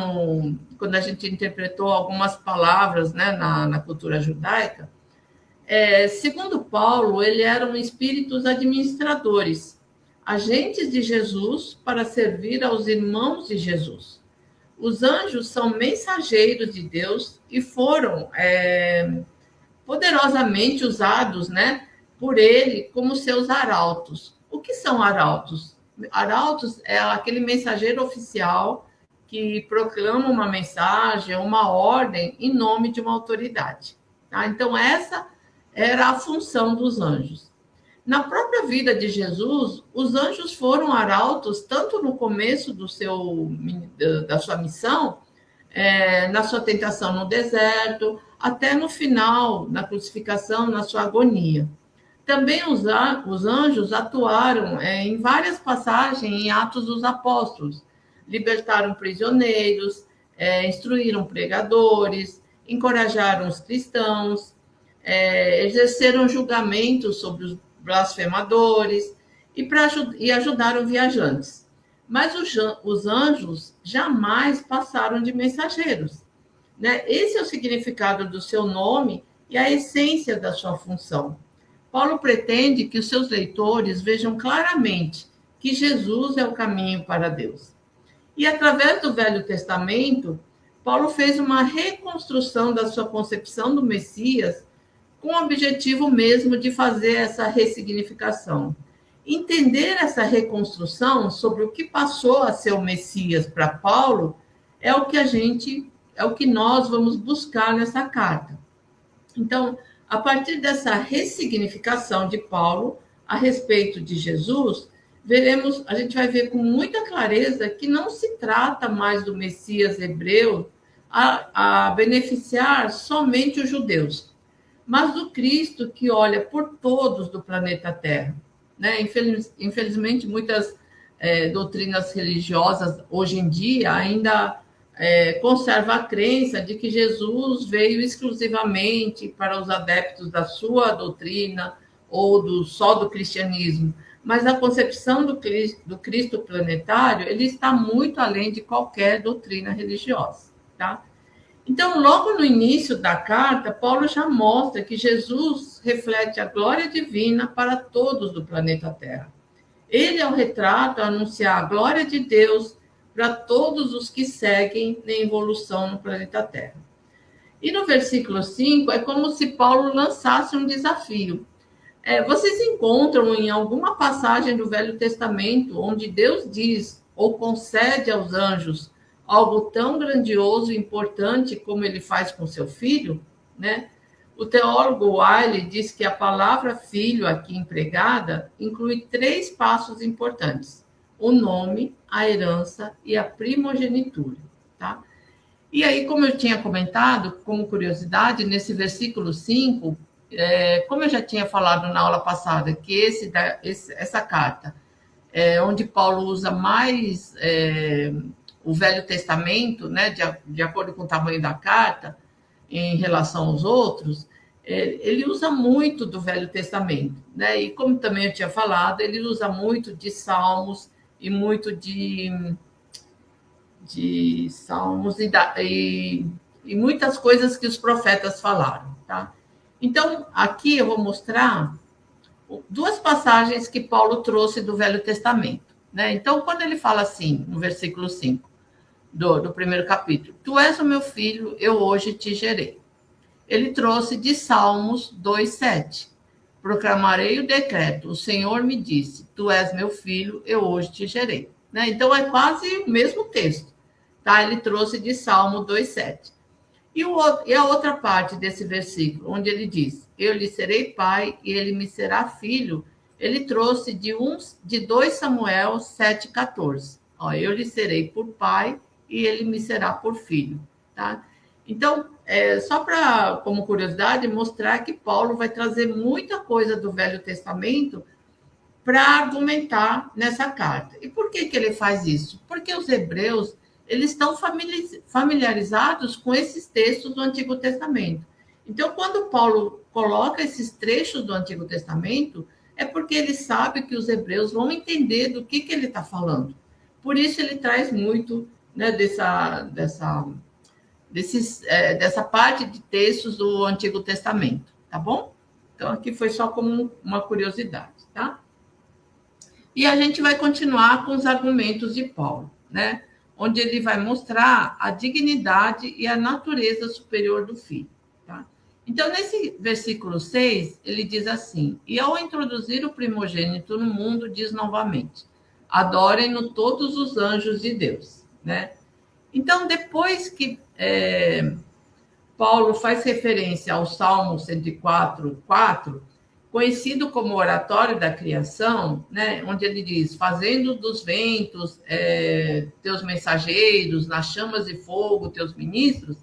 quando a gente interpretou algumas palavras, né, na cultura judaica. Segundo Paulo, eles eram espíritos administradores, agentes de Jesus para servir aos irmãos de Jesus. Os anjos são mensageiros de Deus e foram poderosamente usados, né, por ele como seus arautos. O que são arautos? Arautos é aquele mensageiro oficial que proclama uma mensagem, uma ordem em nome de uma autoridade. Tá? Então, essa era a função dos anjos. Na própria vida de Jesus, os anjos foram arautos tanto no começo da sua missão, na sua tentação no deserto, até no final, na crucificação, na sua agonia. Também os anjos atuaram em várias passagens em Atos dos Apóstolos, libertaram prisioneiros, instruíram pregadores, encorajaram os cristãos, exerceram julgamentos sobre os blasfemadores e ajudaram viajantes. Mas os anjos jamais passaram de mensageiros, né? Esse é o significado do seu nome e a essência da sua função. Paulo pretende que os seus leitores vejam claramente que Jesus é o caminho para Deus. E através do Velho Testamento, Paulo fez uma reconstrução da sua concepção do Messias com o objetivo mesmo de fazer essa ressignificação. Entender essa reconstrução sobre o que passou a ser o Messias para Paulo é o que nós vamos buscar nessa carta. Então, a partir dessa ressignificação de Paulo a respeito de Jesus, a gente vai ver com muita clareza que não se trata mais do Messias hebreu a beneficiar somente os judeus, mas do Cristo que olha por todos do planeta Terra. Né? Infelizmente, muitas doutrinas religiosas hoje em dia ainda conservam a crença de que Jesus veio exclusivamente para os adeptos da sua doutrina ou só do cristianismo. Mas a concepção do Cristo planetário, ele está muito além de qualquer doutrina religiosa. Tá? Então, logo no início da carta, Paulo já mostra que Jesus reflete a glória divina para todos do planeta Terra. Ele é o retrato a anunciar a glória de Deus para todos os que seguem na evolução no planeta Terra. E no versículo 5, é como se Paulo lançasse um desafio. Vocês encontram em alguma passagem do Velho Testamento onde Deus diz ou concede aos anjos algo tão grandioso e importante como ele faz com seu filho, né? O teólogo Wiley diz que a palavra filho aqui empregada inclui 3 passos importantes: o nome, a herança e a primogenitura, tá? E aí, como eu tinha comentado, como curiosidade, nesse versículo 5, como eu já tinha falado na aula passada, que essa carta, onde Paulo usa mais o Velho Testamento, né, de acordo com o tamanho da carta, em relação aos outros, ele usa muito do Velho Testamento, né? E como também eu tinha falado, ele usa muito de Salmos e muito de Salmos e muitas coisas que os profetas falaram, tá? Então, aqui eu vou mostrar 2 passagens que Paulo trouxe do Velho Testamento, né? Então, quando ele fala assim, no versículo 5, do primeiro capítulo, tu és o meu filho, eu hoje te gerei. Ele trouxe de Salmos 2:7. Proclamarei o decreto, o Senhor me disse, tu és meu filho, eu hoje te gerei. Né? Então, é quase o mesmo texto. Tá? Ele trouxe de Salmo 2:7. E a outra parte desse versículo, onde ele diz, eu lhe serei pai e ele me será filho, ele trouxe de 2 Samuel 7:14. Eu lhe serei por pai e ele me será por filho. Tá? Então, só como curiosidade, mostrar que Paulo vai trazer muita coisa do Velho Testamento para argumentar nessa carta. E por que ele faz isso? Porque os hebreus, eles estão familiarizados com esses textos do Antigo Testamento. Então, quando Paulo coloca esses trechos do Antigo Testamento, é porque ele sabe que os hebreus vão entender do que ele está falando. Por isso, ele traz muito, né, dessa parte de textos do Antigo Testamento, tá bom? Então, aqui foi só como uma curiosidade, tá? E a gente vai continuar com os argumentos de Paulo, né? Onde ele vai mostrar a dignidade e a natureza superior do filho, tá? Então, nesse versículo 6, ele diz assim: e ao introduzir o primogênito no mundo, diz novamente, adorem-no todos os anjos de Deus, né? Então, depois que Paulo faz referência ao Salmo 104, 4, conhecido como oratório da criação, né, onde ele diz, fazendo dos ventos teus mensageiros, nas chamas de fogo teus ministros.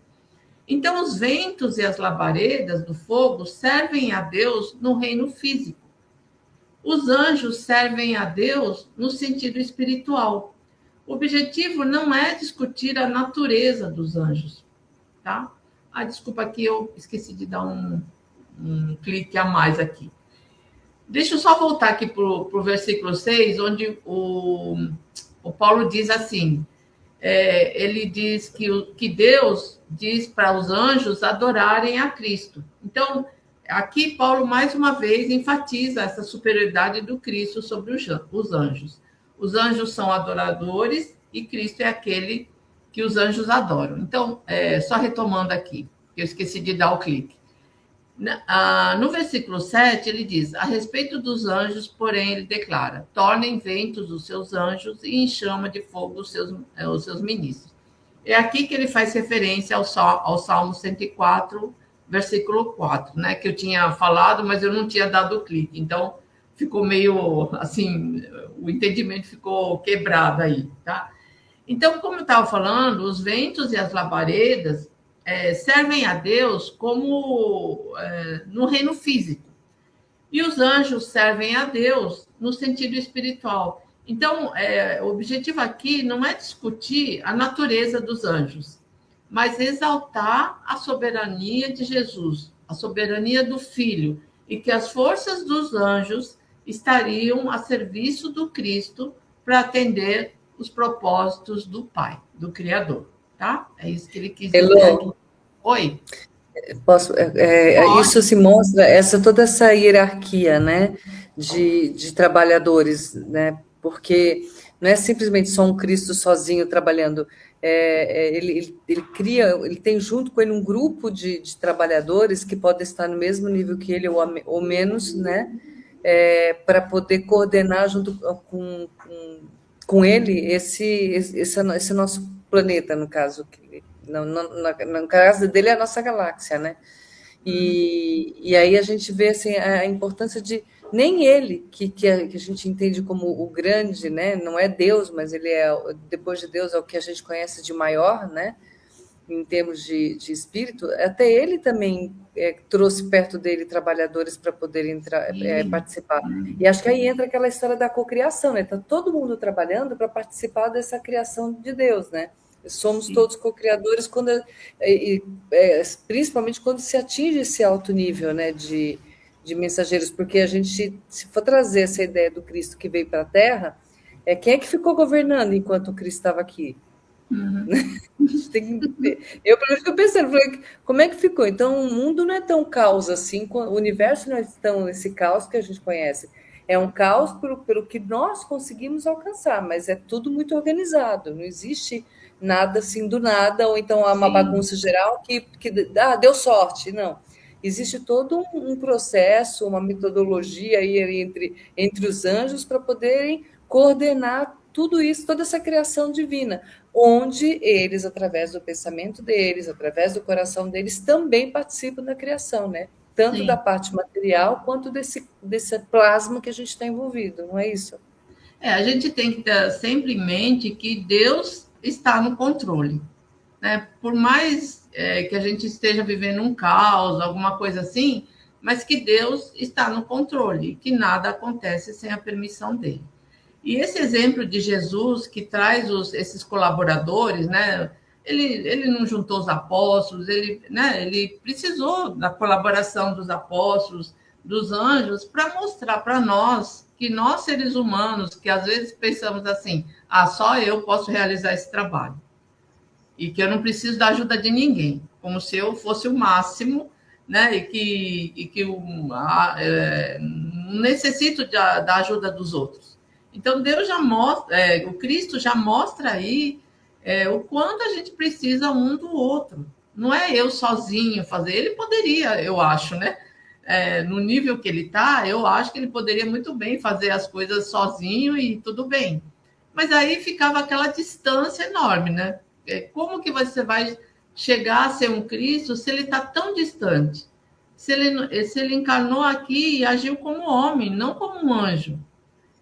Então, os ventos e as labaredas do fogo servem a Deus no reino físico. Os anjos servem a Deus no sentido espiritual. O objetivo não é discutir a natureza dos anjos, tá? Desculpa aqui, eu esqueci de dar um clique a mais aqui. Deixa eu só voltar aqui para o versículo 6, onde o Paulo diz assim, ele diz que Deus diz para os anjos adorarem a Cristo. Então, aqui Paulo, mais uma vez, enfatiza essa superioridade do Cristo sobre os anjos. Os anjos são adoradores e Cristo é aquele que os anjos adoram. Então, só retomando aqui, que eu esqueci de dar o clique. No versículo 7, ele diz, a respeito dos anjos, porém, ele declara, tornem ventos os seus anjos e em chama de fogo os seus ministros. É aqui que ele faz referência ao Salmo 104, versículo 4, né, que eu tinha falado, mas eu não tinha dado o clique. Então, ficou meio, assim, o entendimento ficou quebrado aí, tá? Então, como eu estava falando, os ventos e as labaredas servem a Deus como no reino físico. E os anjos servem a Deus no sentido espiritual. Então, o objetivo aqui não é discutir a natureza dos anjos, mas exaltar a soberania de Jesus, a soberania do Filho, e que as forças dos anjos estariam a serviço do Cristo para atender os propósitos do Pai, do Criador, tá? É isso que ele quis dizer aqui. Oi? Posso, isso se mostra, toda essa hierarquia, né, de trabalhadores, né, porque não é simplesmente só um Cristo sozinho trabalhando, ele cria, ele tem junto com ele um grupo de trabalhadores que podem estar no mesmo nível que ele ou menos, né, para poder coordenar junto com ele esse nosso planeta, no caso, no caso dele é a nossa galáxia, né? E aí a gente vê assim, a importância de nem ele, que a gente entende como o grande, né? Não é Deus, mas ele depois de Deus, é o que a gente conhece de maior, né? Em termos de espírito, até ele também trouxe perto dele trabalhadores para poderem participar. E acho que aí entra aquela história da cocriação, né? Está todo mundo trabalhando para participar dessa criação de Deus, né? Somos todos co-criadores, principalmente quando se atinge esse alto nível, né, de mensageiros, porque a gente, se for trazer essa ideia do Cristo que veio para a Terra, quem é que ficou governando enquanto o Cristo estava aqui? Uhum. Eu, pelo menos, estou pensando, falei, como é que ficou? Então, o mundo não é tão caos assim, o universo não é tão esse caos que a gente conhece. É um caos pelo que nós conseguimos alcançar, mas é tudo muito organizado, não existe nada assim do nada, ou então há uma bagunça geral que deu sorte. Não. Existe todo um processo, uma metodologia aí entre os anjos para poderem coordenar tudo isso, toda essa criação divina, onde eles, através do pensamento deles, através do coração deles, também participam da criação, né? Tanto da parte material quanto desse plasma que a gente está envolvido, não é isso? A gente tem que ter sempre em mente que Deus está no controle, né? Por mais que a gente esteja vivendo um caos, alguma coisa assim, mas que Deus está no controle, que nada acontece sem a permissão dele. E esse exemplo de Jesus que traz esses colaboradores, né? Ele não juntou os apóstolos, ele precisou da colaboração dos apóstolos, dos anjos, para mostrar para nós que nós, seres humanos, que às vezes pensamos assim, só eu posso realizar esse trabalho, e que eu não preciso da ajuda de ninguém, como se eu fosse o máximo, né? E que não necessito da ajuda dos outros. Então, Deus já mostra, o Cristo já mostra aí o quanto a gente precisa um do outro. Não é eu sozinho fazer. Ele poderia, eu acho, né? No nível que ele está, eu acho que ele poderia muito bem fazer as coisas sozinho e tudo bem. Mas aí ficava aquela distância enorme, né? Como que você vai chegar a ser um Cristo se ele está tão distante? Se ele encarnou aqui e agiu como homem, não como um anjo.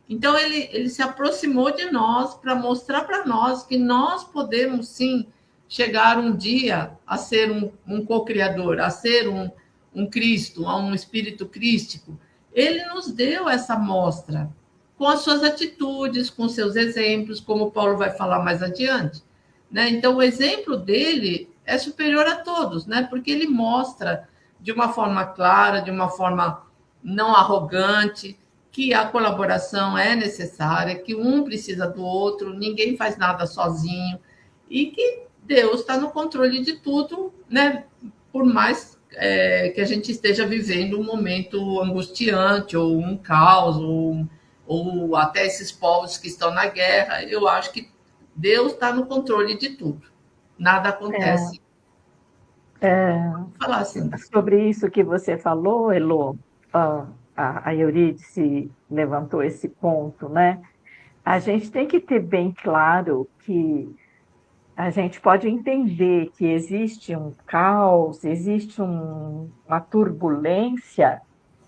Então, ele se aproximou de nós para mostrar para nós que nós podemos, sim, chegar um dia a ser um co-criador, a ser um Cristo, a um espírito crístico. Ele nos deu essa mostra com as suas atitudes, com seus exemplos, como Paulo vai falar mais adiante, né? Então, o exemplo dele é superior a todos, né? Porque ele mostra de uma forma clara, de uma forma não arrogante, que a colaboração é necessária, que um precisa do outro, ninguém faz nada sozinho, e que Deus está no controle de tudo, né? Por mais que a gente esteja vivendo um momento angustiante, ou um caos, ou até esses povos que estão na guerra, eu acho que Deus está no controle de tudo. Nada acontece. Vou falar assim. Sobre isso que você falou, Elô, a Eurídice levantou esse ponto, né? A gente tem que ter bem claro que a gente pode entender que existe um caos, existe uma turbulência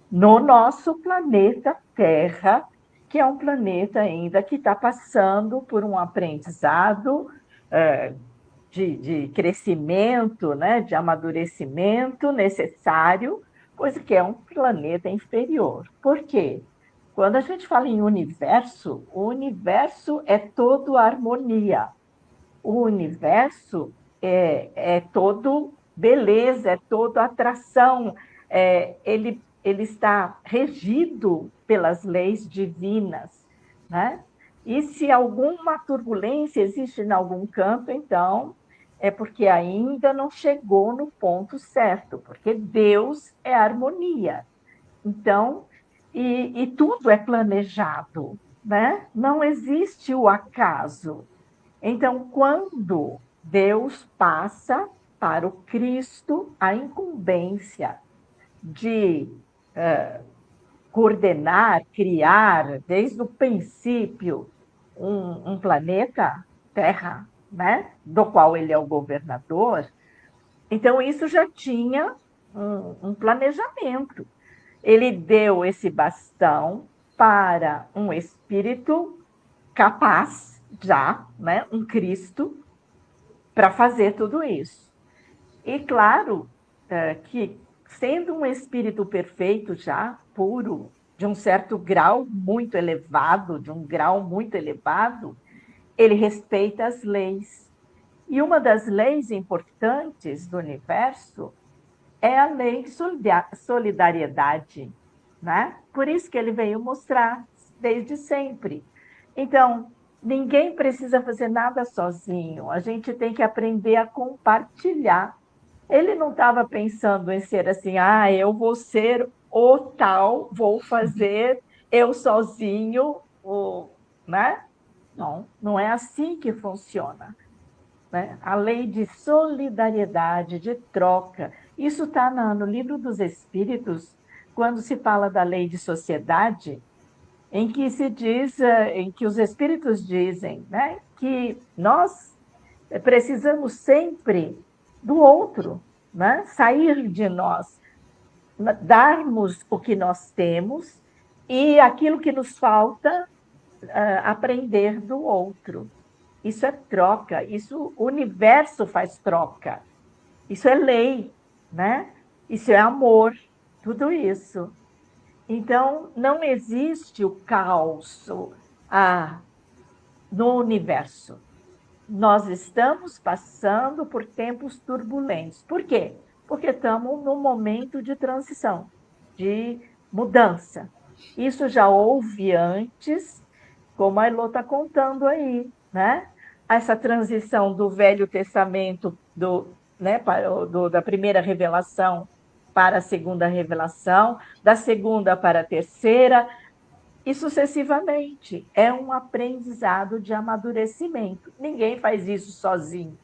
no nosso planeta Terra, que é um planeta ainda que está passando por um aprendizado de crescimento, né, de amadurecimento necessário, pois que é um planeta inferior. Por quê? Quando a gente fala em universo, o universo é todo harmonia. O universo é todo beleza, é todo atração. Ele está regido pelas leis divinas, né? E se alguma turbulência existe em algum canto, então é porque ainda não chegou no ponto certo, porque Deus é harmonia. Então, e tudo é planejado, né? Não existe o acaso. Então, quando Deus passa para o Cristo a incumbência de coordenar, criar, desde o princípio, um planeta, Terra, né? Do qual ele é o governador, então isso já tinha um planejamento. Ele deu esse bastão para um espírito capaz, já, né? Um Cristo, para fazer tudo isso. E claro que, sendo um espírito perfeito já, puro, de um certo grau muito elevado, ele respeita as leis. E uma das leis importantes do universo é a lei de solidariedade, né? Por isso que ele veio mostrar desde sempre. Então, ninguém precisa fazer nada sozinho, a gente tem que aprender a compartilhar. Ele não estava pensando em ser assim, eu vou ser o tal, vou fazer eu sozinho, né? Não, não é assim que funciona, né? A lei de solidariedade, de troca, isso está no Livro dos Espíritos, quando se fala da lei de sociedade, em que se diz, em que os espíritos dizem, né, que nós precisamos sempre do outro, né? Sair de nós, darmos o que nós temos e aquilo que nos falta, aprender do outro. Isso é troca, isso o universo faz troca. Isso é lei, né? Isso é amor, tudo isso. Então, não existe o caos, no universo. Nós estamos passando por tempos turbulentos. Por quê? Porque estamos num momento de transição, de mudança. Isso já houve antes, como a Elô está contando aí, né? Essa transição do Velho Testamento, da primeira revelação para a segunda revelação, da segunda para a terceira, e sucessivamente. É um aprendizado de amadurecimento. Ninguém faz isso sozinho.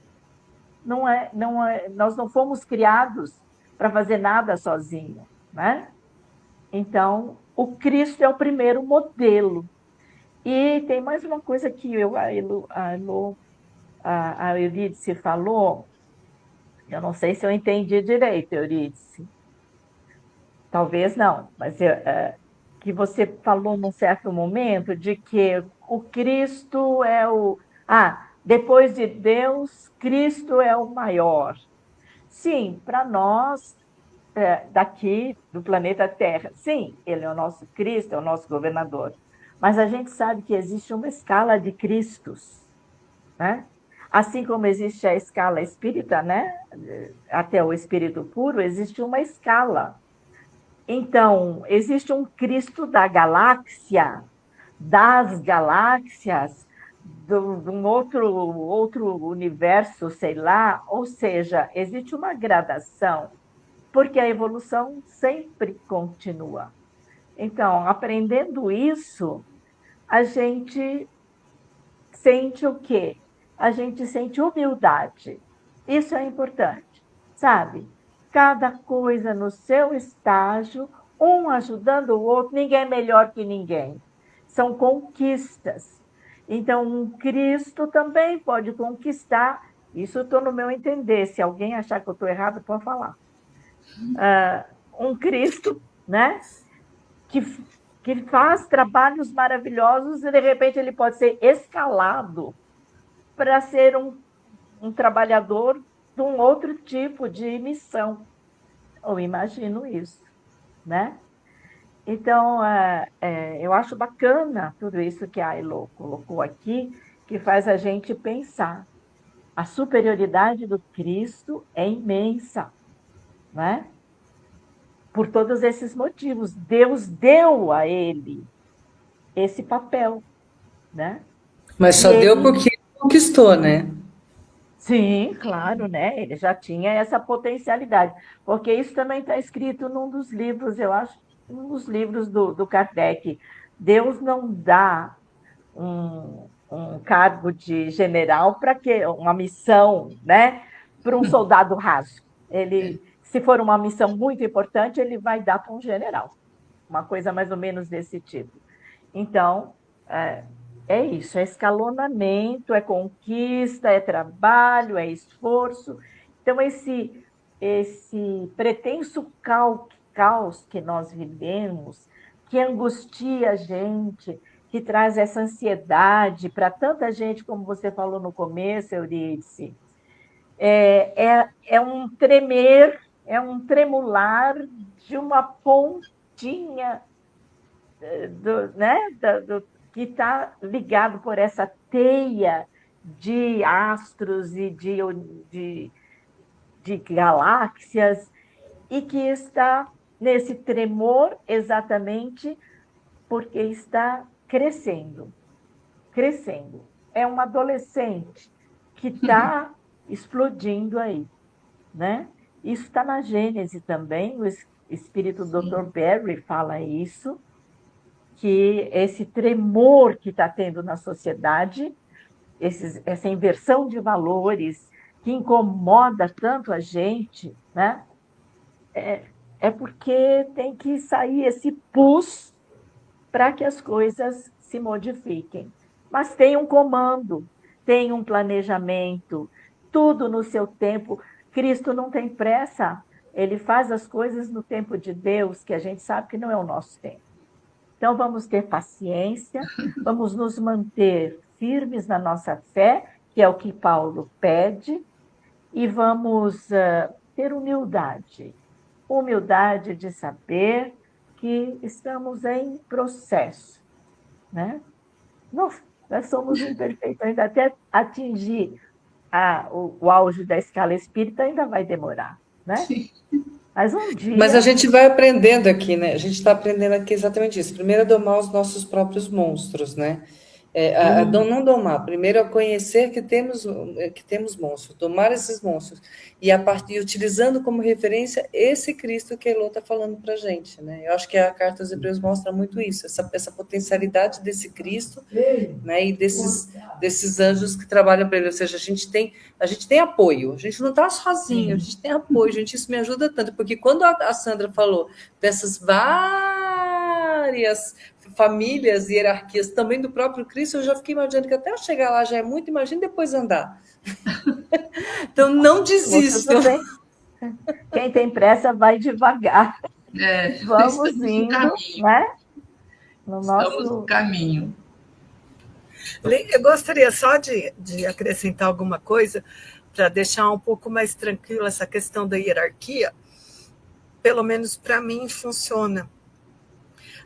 Nós não fomos criados para fazer nada sozinho, né? Então, o Cristo é o primeiro modelo. E tem mais uma coisa que a Eurídice falou, eu não sei se eu entendi direito, Eurídice. Talvez não, mas que você falou num certo momento de que o Cristo é o. Depois de Deus, Cristo é o maior. Sim, para nós, daqui do planeta Terra, sim, ele é o nosso Cristo, é o nosso governador. Mas a gente sabe que existe uma escala de Cristos, né? Assim como existe a escala espírita, né? Até o espírito puro, existe uma escala. Então, existe um Cristo da galáxia, das galáxias, de um outro universo, sei lá, ou seja, existe uma gradação, porque a evolução sempre continua. Então, aprendendo isso, a gente sente o quê? A gente sente humildade. Isso é importante, sabe? Cada coisa no seu estágio, um ajudando o outro, ninguém é melhor que ninguém. São conquistas. Então, um Cristo também pode conquistar. Isso estou no meu entender. Se alguém achar que eu estou errado, pode falar. Um Cristo, né? Que faz trabalhos maravilhosos e, de repente, ele pode ser escalado para ser um trabalhador de um outro tipo de missão. Eu imagino isso, né? Então, eu acho bacana tudo isso que a Elô colocou aqui, que faz a gente pensar. A superioridade do Cristo é imensa, né? Por todos esses motivos. Deus deu a ele esse papel, né? Mas só deu porque ele conquistou, né? Sim, claro, né? Ele já tinha essa potencialidade, porque isso também está escrito num dos livros, eu acho, um dos livros do Kardec. Deus não dá um cargo de general para que uma missão, né? Para um soldado raso. Ele, se for uma missão muito importante, ele vai dar para um general, uma coisa mais ou menos desse tipo. Então, é isso, é escalonamento, é conquista, é trabalho, é esforço. Então, esse pretenso caos que nós vivemos, que angustia a gente, que traz essa ansiedade para tanta gente, como você falou no começo, Euridice, é um tremer, é um tremular de uma pontinha que está ligado por essa teia de astros e de galáxias, e que está nesse tremor exatamente porque está crescendo, crescendo. É um adolescente que está explodindo aí, né? Isso está na Gênese também, o espírito do Dr. Barry fala isso, que esse tremor que está tendo na sociedade, essa inversão de valores que incomoda tanto a gente, né? É porque tem que sair esse pus para que as coisas se modifiquem. Mas tem um comando, tem um planejamento, tudo no seu tempo. Cristo não tem pressa, ele faz as coisas no tempo de Deus, que a gente sabe que não é o nosso tempo. Então, vamos ter paciência, vamos nos manter firmes na nossa fé, que é o que Paulo pede, e vamos ter humildade. Humildade de saber que estamos em processo, né? Nós somos imperfeitos, ainda até atingir o auge da escala espírita ainda vai demorar, né? Mas um dia... Mas a gente vai aprendendo aqui, né? A gente está aprendendo aqui exatamente isso. Primeiro é domar os nossos próprios monstros, né? Não domar. Primeiro é conhecer que temos monstros, domar esses monstros. E a partir utilizando como referência esse Cristo que a Elô está falando para a gente, né? Eu acho que a carta aos Hebreus mostra muito isso, essa potencialidade desse Cristo, né? E desses anjos que trabalham para ele. Ou seja, a gente tem apoio, a gente não está sozinho, a gente tem apoio, gente, isso me ajuda tanto, porque quando a Sandra falou dessas várias famílias e hierarquias também do próprio Cristo, eu já fiquei imaginando que até eu chegar lá já é muito, imagina depois andar. Então não desistam. Quem tem pressa vai devagar. Vamos indo, né? Estamos no caminho. Eu gostaria só de acrescentar alguma coisa para deixar um pouco mais tranquila essa questão da hierarquia. Pelo menos para mim funciona.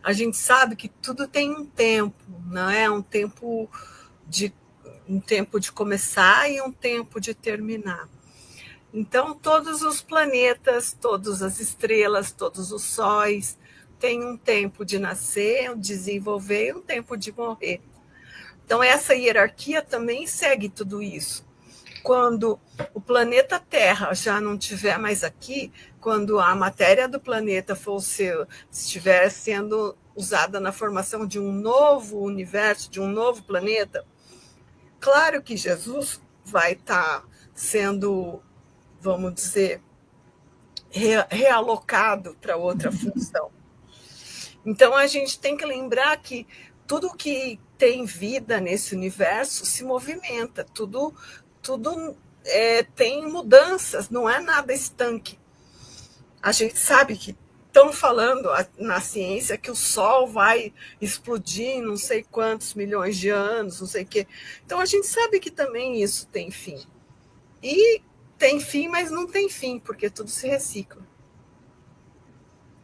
A gente sabe que tudo tem um tempo, não é? Um tempo de começar e um tempo de terminar. Então, todos os planetas, todas as estrelas, todos os sóis têm um tempo de nascer, desenvolver e um tempo de morrer. Então, essa hierarquia também segue tudo isso. Quando o planeta Terra já não estiver mais aqui, quando a matéria do planeta estiver sendo usada na formação de um novo universo, de um novo planeta, claro que Jesus vai estar sendo, vamos dizer, realocado para outra função. Então, a gente tem que lembrar que tudo que tem vida nesse universo se movimenta, tudo tem mudanças, não é nada estanque. A gente sabe que estão falando na ciência que o Sol vai explodir em não sei quantos milhões de anos, não sei o quê. Então, a gente sabe que também isso tem fim. E tem fim, mas não tem fim, porque tudo se recicla.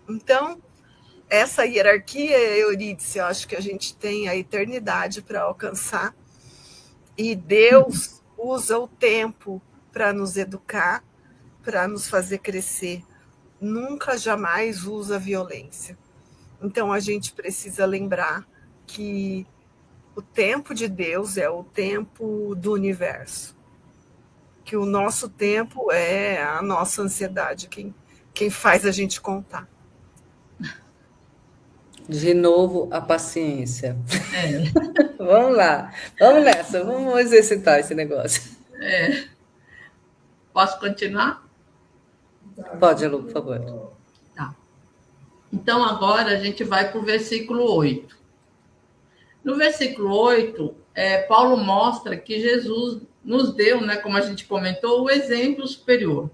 Então, essa hierarquia, Eurídice, eu acho que a gente tem a eternidade para alcançar. E Deus usa o tempo para nos educar, para nos fazer crescer. Nunca, jamais usa violência. Então, a gente precisa lembrar que o tempo de Deus é o tempo do universo. Que o nosso tempo é a nossa ansiedade, quem faz a gente contar. De novo, a paciência. Vamos lá, vamos nessa, vamos exercitar esse negócio. Posso continuar? Pode, Elô, por favor. Tá. Então, agora a gente vai para o versículo 8. No versículo 8, Paulo mostra que Jesus nos deu, né, como a gente comentou, o exemplo superior.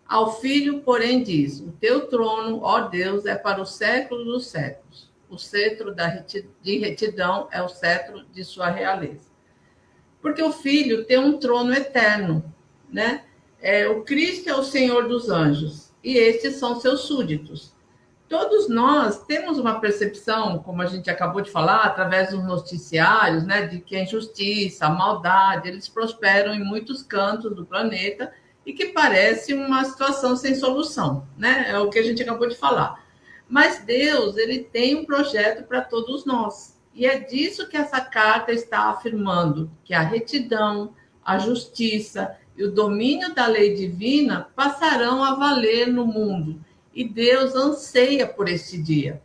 Ao Filho, porém, diz: o teu trono, ó Deus, é para os séculos dos séculos. O cetro de retidão é o cetro de sua realeza. Porque o Filho tem um trono eterno, né? O Cristo é o Senhor dos anjos, e estes são seus súditos. Todos nós temos uma percepção, como a gente acabou de falar, através dos noticiários, né, de que a injustiça, a maldade, eles prosperam em muitos cantos do planeta e que parece uma situação sem solução, né? É o que a gente acabou de falar. Mas Deus, ele tem um projeto para todos nós. E é disso que essa carta está afirmando, que a retidão, a justiça e o domínio da lei divina passarão a valer no mundo. E Deus anseia por este dia.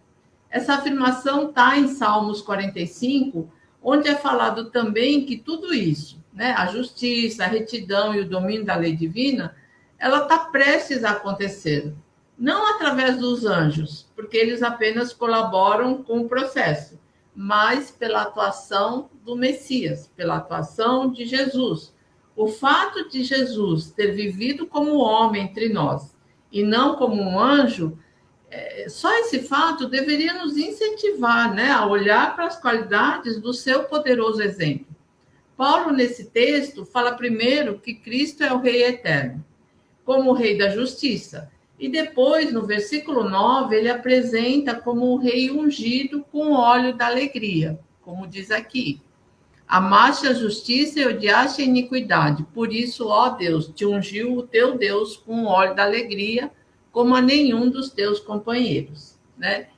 Essa afirmação está em Salmos 45, onde é falado também que tudo isso, né, a justiça, a retidão e o domínio da lei divina, ela está prestes a acontecer. Não através dos anjos, porque eles apenas colaboram com o processo, mas pela atuação do Messias, pela atuação de Jesus. O fato de Jesus ter vivido como homem entre nós e não como um anjo, só esse fato deveria nos incentivar, né, a olhar para as qualidades do seu poderoso exemplo. Paulo, nesse texto, fala primeiro que Cristo é o Rei eterno, como o Rei da justiça. E depois, no versículo 9, ele apresenta como o Rei ungido com óleo da alegria, como diz aqui. Amaste a justiça e odiaste a iniquidade. Por isso, ó Deus, te ungiu o teu Deus com o óleo da alegria, como a nenhum dos teus companheiros, né?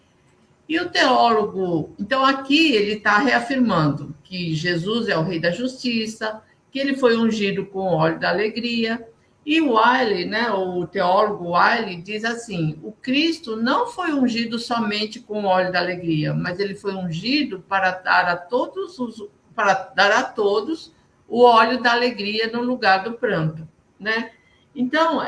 E o teólogo, então aqui ele está reafirmando que Jesus é o Rei da Justiça, que ele foi ungido com o óleo da alegria. E o Wiley, né, o teólogo Wiley, diz assim: o Cristo não foi ungido somente com o óleo da alegria, mas ele foi ungido para dar a todos o óleo da alegria no lugar do pranto, né? Então,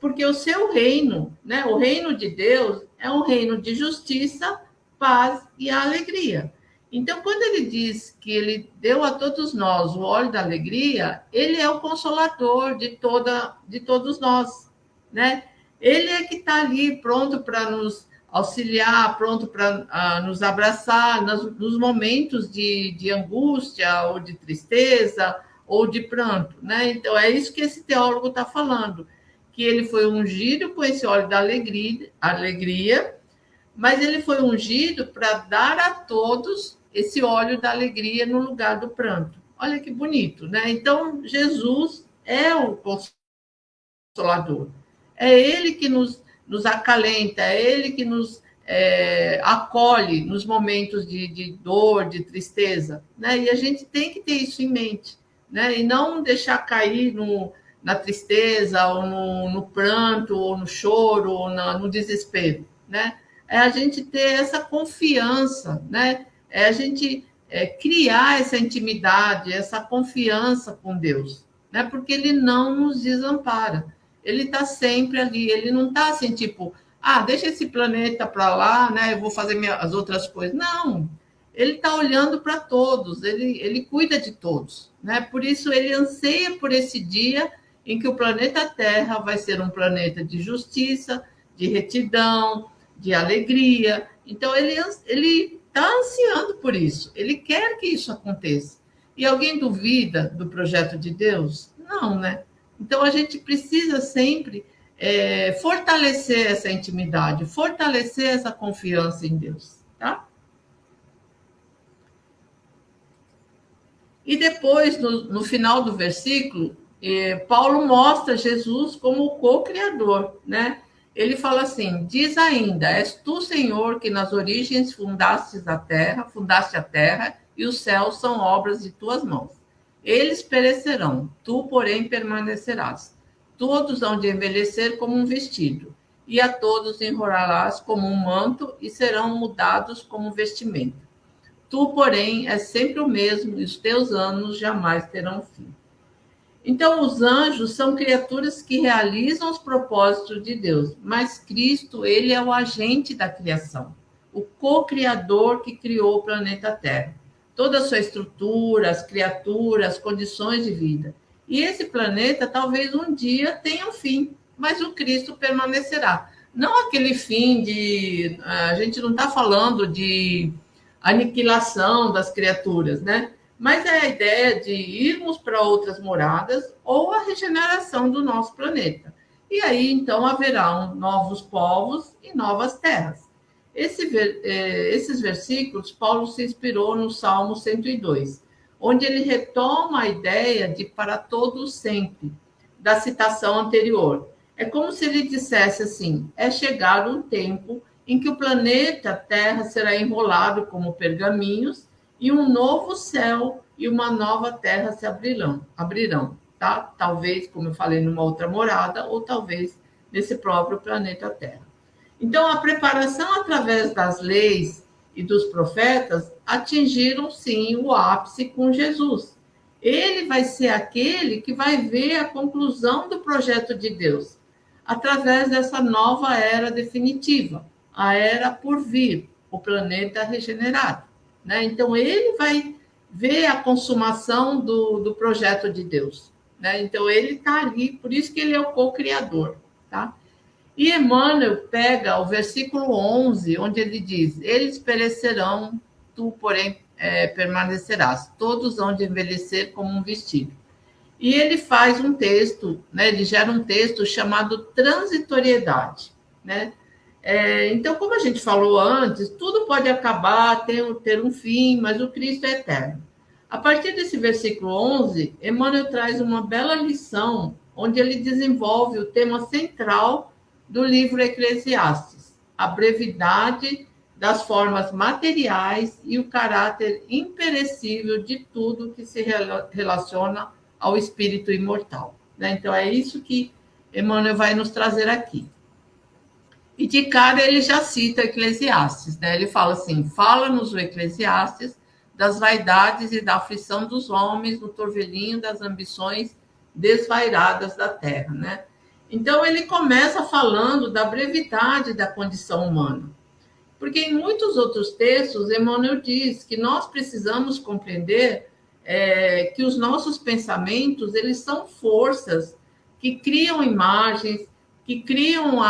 porque o seu reino, né, o reino de Deus é um reino de justiça, paz e alegria. Então, quando ele diz que ele deu a todos nós o óleo da alegria, ele é o consolador de todos nós, né? Ele é que está ali pronto para nos auxiliar, pronto para nos abraçar nos momentos de angústia ou de tristeza ou de pranto, né? Então, é isso que esse teólogo está falando, que ele foi ungido com esse óleo da alegria, mas ele foi ungido para dar a todos esse óleo da alegria no lugar do pranto. Olha que bonito, né? Então, Jesus é o consolador. É ele que nos acalenta, é ele que nos acolhe nos momentos de dor, de tristeza, né? E a gente tem que ter isso em mente, né? E não deixar cair na tristeza, ou no pranto, ou no choro, ou no desespero, né? É a gente ter essa confiança, né? É a gente criar essa intimidade, essa confiança com Deus, né? Porque ele não nos desampara. Ele está sempre ali, ele não está assim, tipo, deixa esse planeta para lá, né? Eu vou fazer as outras coisas. Não, ele está olhando para todos, ele cuida de todos, né? Por isso ele anseia por esse dia em que o planeta Terra vai ser um planeta de justiça, de retidão, de alegria. Então ele está ansiando por isso, ele quer que isso aconteça. E alguém duvida do projeto de Deus? Não, né? Então a gente precisa sempre fortalecer essa intimidade, fortalecer essa confiança em Deus, tá? E depois, no final do versículo, Paulo mostra Jesus como o co-criador, né? Ele fala assim: diz ainda, és tu, Senhor, que nas origens fundaste a terra, e os céus são obras de tuas mãos. Eles perecerão, tu, porém, permanecerás. Todos hão de envelhecer como um vestido, e a todos enrolarás como um manto, e serão mudados como vestimenta. Tu, porém, és sempre o mesmo, e os teus anos jamais terão fim. Então, os anjos são criaturas que realizam os propósitos de Deus, mas Cristo, ele é o agente da criação, o co-criador que criou o planeta Terra, toda a sua estrutura, as criaturas, as condições de vida. E esse planeta talvez um dia tenha um fim, mas o Cristo permanecerá. Não aquele fim a gente não está falando de aniquilação das criaturas, né? Mas é a ideia de irmos para outras moradas ou a regeneração do nosso planeta. E aí, então, haverão novos povos e novas terras. Esses versículos, Paulo se inspirou no Salmo 102, onde ele retoma a ideia de para todos sempre, da citação anterior. É como se ele dissesse assim: é chegado um tempo em que o planeta Terra será enrolado como pergaminhos, e um novo céu e uma nova terra se abrirão, tá? Talvez, como eu falei, numa outra morada, ou talvez nesse próprio planeta Terra. Então, a preparação através das leis e dos profetas atingiram, sim, o ápice com Jesus. Ele vai ser aquele que vai ver a conclusão do projeto de Deus, através dessa nova era definitiva, a era por vir, o planeta regenerado, né? Então, ele vai ver a consumação do projeto de Deus, né? Então, ele está ali, por isso que ele é o co-criador, tá? E Emmanuel pega o versículo 11, onde ele diz: eles perecerão, tu, porém, permanecerás. Todos hão de envelhecer como um vestido. E ele faz um texto, né? Ele gera um texto chamado transitoriedade, né? Então, como a gente falou antes, tudo pode acabar, ter um fim, mas o Cristo é eterno. A partir desse versículo 11, Emmanuel traz uma bela lição, onde ele desenvolve o tema central do livro Eclesiastes, a brevidade das formas materiais e o caráter imperecível de tudo que se relaciona ao espírito imortal. Então, é isso que Emmanuel vai nos trazer aqui. E de cara ele já cita Eclesiastes, Ele fala assim, fala-nos o Eclesiastes das vaidades e da aflição dos homens no torvelinho das ambições desvairadas da terra, Então, ele começa falando da brevidade da condição humana. Porque em muitos outros textos, Emmanuel diz que nós precisamos compreender que os nossos pensamentos, eles são forças que criam imagens, que criam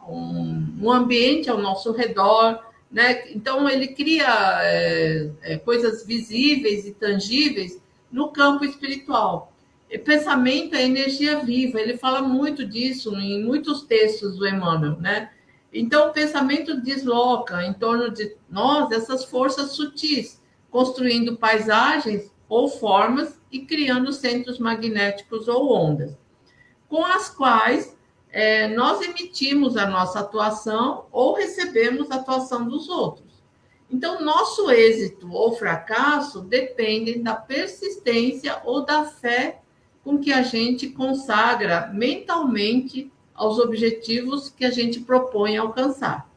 um ambiente ao nosso redor, Então, ele cria coisas visíveis e tangíveis no campo espiritual. E pensamento é energia viva, ele fala muito disso em muitos textos do Emmanuel, Então, o pensamento desloca em torno de nós essas forças sutis, construindo paisagens ou formas e criando centros magnéticos ou ondas, com as quais nós emitimos a nossa atuação ou recebemos a atuação dos outros. Então, nosso êxito ou fracasso dependem da persistência ou da fé com que a gente consagra mentalmente aos objetivos que a gente propõe alcançar,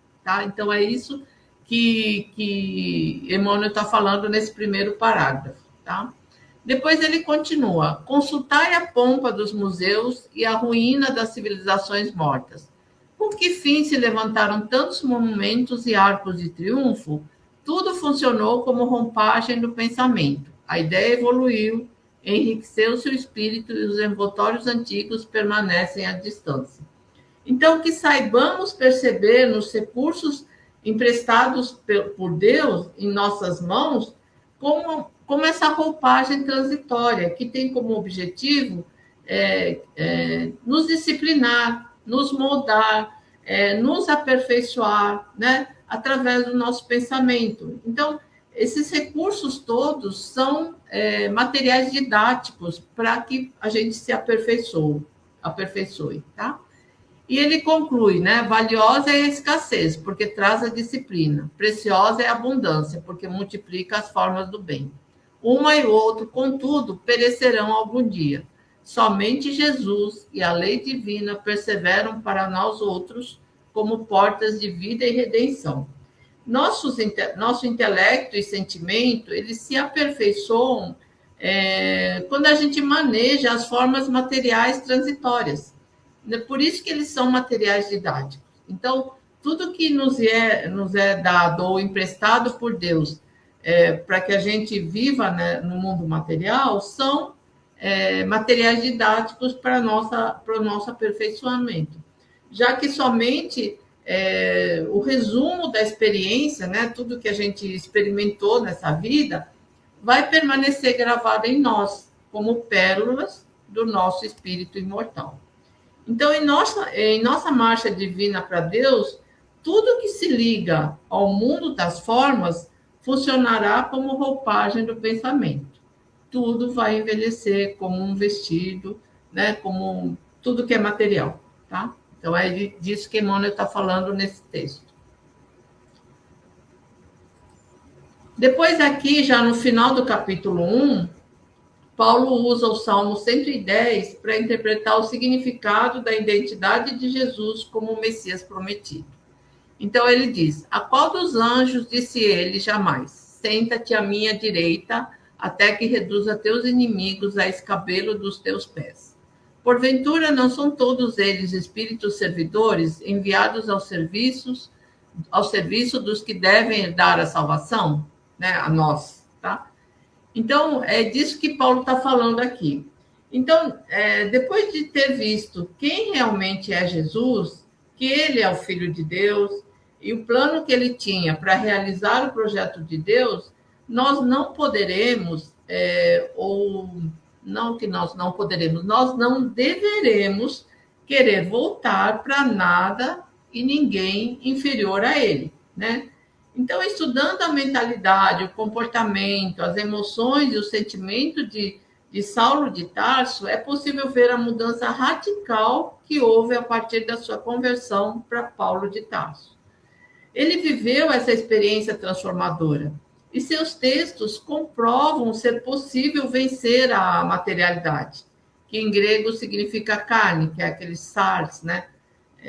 Então, é isso que Emmanuel está falando nesse primeiro parágrafo, Depois ele continua, consultai a pompa dos museus e a ruína das civilizações mortas. Com que fim se levantaram tantos monumentos e arcos de triunfo? Tudo funcionou como roupagem do pensamento. A ideia evoluiu, enriqueceu-se o espírito e os envoltórios antigos permanecem à distância. Então, que saibamos perceber nos recursos emprestados por Deus em nossas mãos como essa roupagem transitória, que tem como objetivo nos disciplinar, nos moldar, nos aperfeiçoar, através do nosso pensamento. Então, esses recursos todos são materiais didáticos para que a gente se aperfeiçoe, E ele conclui, valiosa é a escassez, porque traz a disciplina. Preciosa é a abundância, porque multiplica as formas do bem. Uma e outro, contudo, perecerão algum dia. Somente Jesus e a lei divina perseveram para nós outros como portas de vida e redenção. Nosso intelecto e sentimento, eles se aperfeiçoam quando a gente maneja as formas materiais transitórias. Por isso que eles são materiais didáticos. Então, tudo que nos é dado ou emprestado por Deus para que a gente viva no mundo material são materiais didáticos para o nosso aperfeiçoamento. Já que somente o resumo da experiência, tudo que a gente experimentou nessa vida, vai permanecer gravado em nós, como pérolas do nosso espírito imortal. Então, em nossa marcha divina para Deus, tudo que se liga ao mundo das formas funcionará como roupagem do pensamento. Tudo vai envelhecer como um vestido, como tudo que é material, Então, é disso que Emmanuel está falando nesse texto. Depois aqui, já no final do capítulo 1, Paulo usa o Salmo 110 para interpretar o significado da identidade de Jesus como o Messias prometido. Então, ele diz, a qual dos anjos disse ele jamais, senta-te à minha direita, até que reduza teus inimigos a escabelo dos teus pés. Porventura, não são todos eles espíritos servidores, enviados ao serviço dos que devem herdar a salvação? A nós, Então, é disso que Paulo está falando aqui. Então, depois de ter visto quem realmente é Jesus, que ele é o Filho de Deus, e o plano que ele tinha para realizar o projeto de Deus, nós não poderemos, nós não deveremos querer voltar para nada e ninguém inferior a ele, Então, estudando a mentalidade, o comportamento, as emoções e o sentimento de Saulo de Tarso, é possível ver a mudança radical que houve a partir da sua conversão para Paulo de Tarso. Ele viveu essa experiência transformadora e seus textos comprovam ser possível vencer a materialidade, que em grego significa carne, que é aquele sars, né?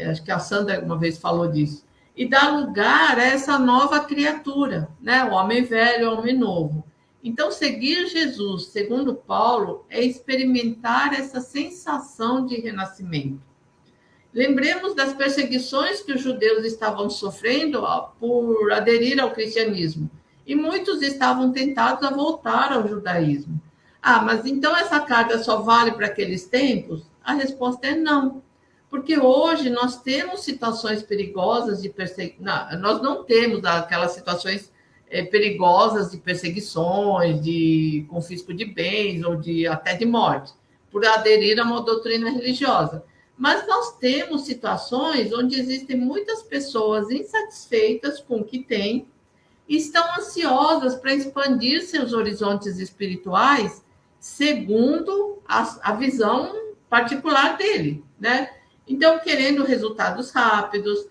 Acho que a Sandra uma vez falou disso. E dá lugar a essa nova criatura, né? O homem velho, o homem novo. Então, seguir Jesus, segundo Paulo, é experimentar essa sensação de renascimento. Lembremos das perseguições que os judeus estavam sofrendo por aderir ao cristianismo. E muitos estavam tentados a voltar ao judaísmo. Ah, mas então essa carta só vale para aqueles tempos? A resposta é não. Porque hoje nós temos situações perigosas de perseguição. Nós não temos aquelas situações perigosas de perseguições, de confisco de bens ou até de morte, por aderir a uma doutrina religiosa. Mas nós temos situações onde existem muitas pessoas insatisfeitas com o que têm e estão ansiosas para expandir seus horizontes espirituais segundo a visão particular dele, né? Então, querendo resultados rápidos,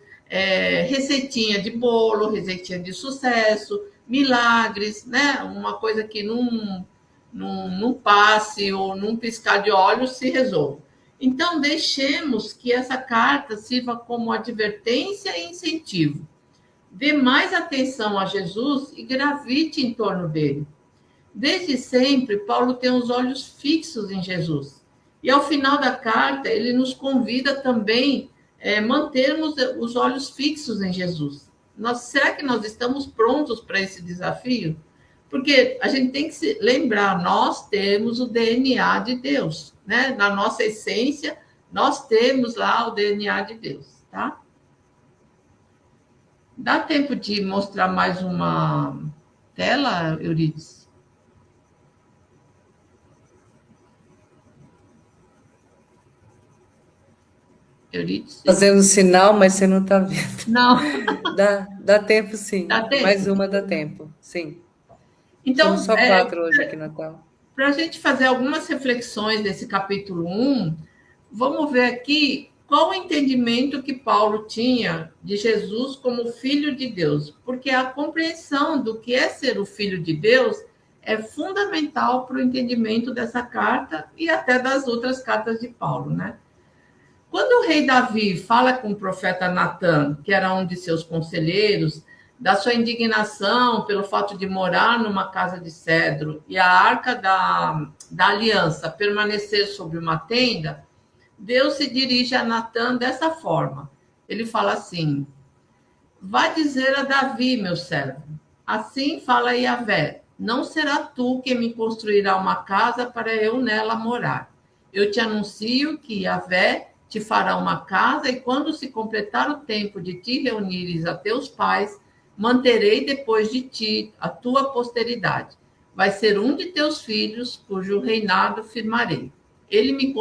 receitinha de bolo, receitinha de sucesso, milagres, né? Uma coisa que num passe ou num piscar de olhos se resolve. Então, deixemos que essa carta sirva como advertência e incentivo. Dê mais atenção a Jesus e gravite em torno dele. Desde sempre, Paulo tem os olhos fixos em Jesus. E ao final da carta, ele nos convida também a mantermos os olhos fixos em Jesus. Será que nós estamos prontos para esse desafio? Porque a gente tem que se lembrar, nós temos o DNA de Deus, né? Na nossa essência, nós temos lá o DNA de Deus, tá? Dá tempo de mostrar mais uma tela, Euridice? Euridice? Fazendo sinal, mas você não está vendo. Não. Dá tempo, sim. Dá tempo? Mais uma dá tempo, sim. Então, são só 4 hoje aqui na tela. Para a gente fazer algumas reflexões desse capítulo 1, vamos ver aqui qual o entendimento que Paulo tinha de Jesus como Filho de Deus, porque a compreensão do que é ser o Filho de Deus é fundamental para o entendimento dessa carta e até das outras cartas de Paulo, né? Quando o rei Davi fala com o profeta Natan, que era um de seus conselheiros, da sua indignação pelo fato de morar numa casa de cedro e a arca da aliança permanecer sobre uma tenda, Deus se dirige a Natan dessa forma. Ele fala assim: vá dizer a Davi, meu servo, assim fala Yahvé, não será tu que me construirá uma casa para eu nela morar. Eu te anuncio que Yahvé te fará uma casa e quando se completar o tempo de te reunires a teus pais, manterei depois de ti a tua posteridade. Vai ser um de teus filhos, cujo reinado firmarei. Ele me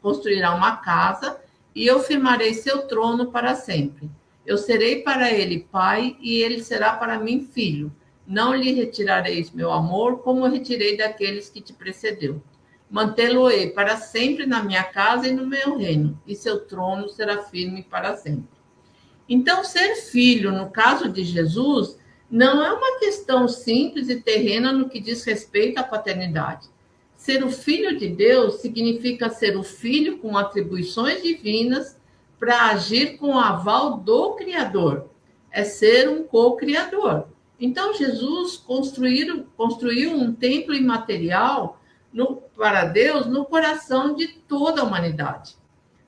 construirá uma casa e eu firmarei seu trono para sempre. Eu serei para ele pai e ele será para mim filho. Não lhe retirareis meu amor, como eu retirei daqueles que te precedeu. Mantê-lo-ei para sempre na minha casa e no meu reino, e seu trono será firme para sempre. Então, ser filho, no caso de Jesus, não é uma questão simples e terrena no que diz respeito à paternidade. Ser o filho de Deus significa ser o filho com atribuições divinas para agir com o aval do Criador. É ser um co-criador. Então, Jesus construiu um templo imaterial para Deus no coração de toda a humanidade.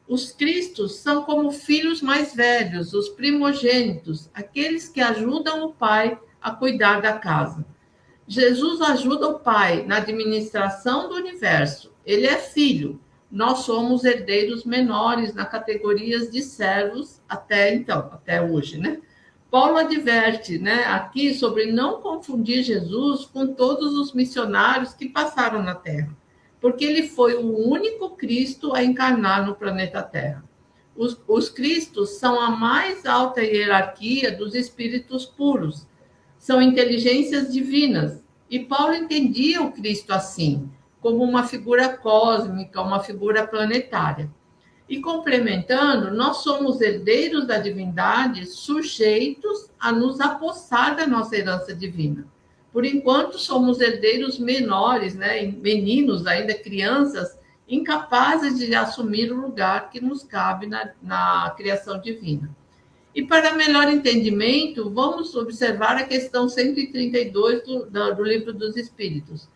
Os cristos são como filhos mais velhos, os primogênitos, aqueles que ajudam o pai a cuidar da casa. Jesus ajuda o pai na administração do universo. Ele é filho. Nós somos herdeiros menores na categorias de servos até hoje, né? Paulo adverte, né, aqui sobre não confundir Jesus com todos os missionários que passaram na Terra, porque ele foi o único Cristo a encarnar no planeta Terra. Os Cristos são a mais alta hierarquia dos espíritos puros, são inteligências divinas. E Paulo entendia o Cristo assim, como uma figura cósmica, uma figura planetária. E complementando, nós somos herdeiros da divindade, sujeitos a nos apossar da nossa herança divina. Por enquanto, somos herdeiros menores, né? Meninos, ainda crianças, incapazes de assumir o lugar que nos cabe na criação divina. E para melhor entendimento, vamos observar a questão 132 do Livro dos Espíritos.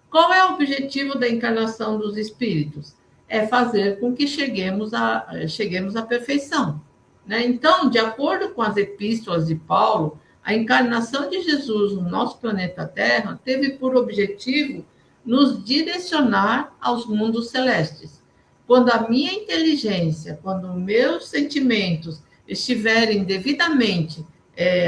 Qual é o objetivo da encarnação dos espíritos? É fazer com que cheguemos à perfeição. Né? Então, de acordo com as epístolas de Paulo, a encarnação de Jesus no nosso planeta Terra teve por objetivo nos direcionar aos mundos celestes. Quando a minha inteligência, quando meus sentimentos estiverem devidamente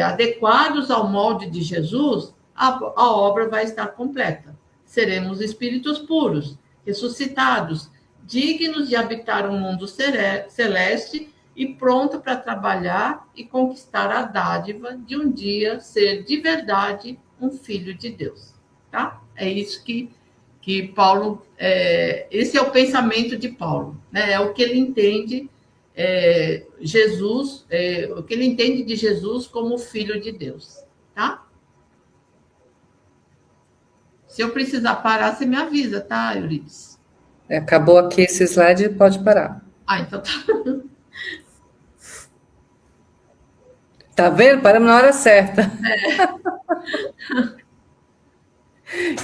adequados ao molde de Jesus, a obra vai estar completa. Seremos espíritos puros, ressuscitados, dignos de habitar um mundo celeste e pronto para trabalhar e conquistar a dádiva de um dia ser de verdade um filho de Deus. Tá? É isso que Paulo, esse é o pensamento de Paulo, né? É o que ele entende Jesus, o que ele entende de Jesus como filho de Deus, tá? Se eu precisar parar, você me avisa, tá, Euridice? Acabou aqui esse slide, pode parar. Então tá. Tá vendo? Paramos na hora certa.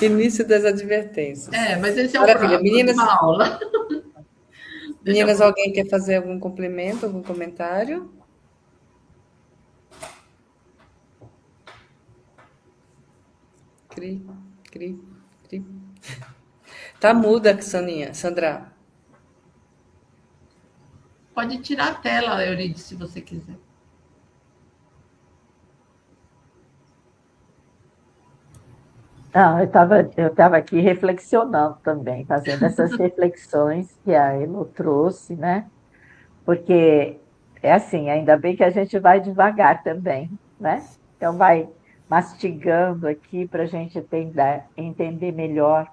Início das advertências. Mas esse é Maravilha. o Meninas, uma aula. Meninas, alguém quer fazer algum complemento, algum comentário? Cri, cri, cri. Tá muda, Sandra. Pode tirar a tela, Euridice, se você quiser. Não, eu estava aqui reflexionando também, fazendo essas reflexões que a Elo trouxe, né? Porque é assim, ainda bem que a gente vai devagar também, né? Então vai mastigando aqui para a gente entender melhor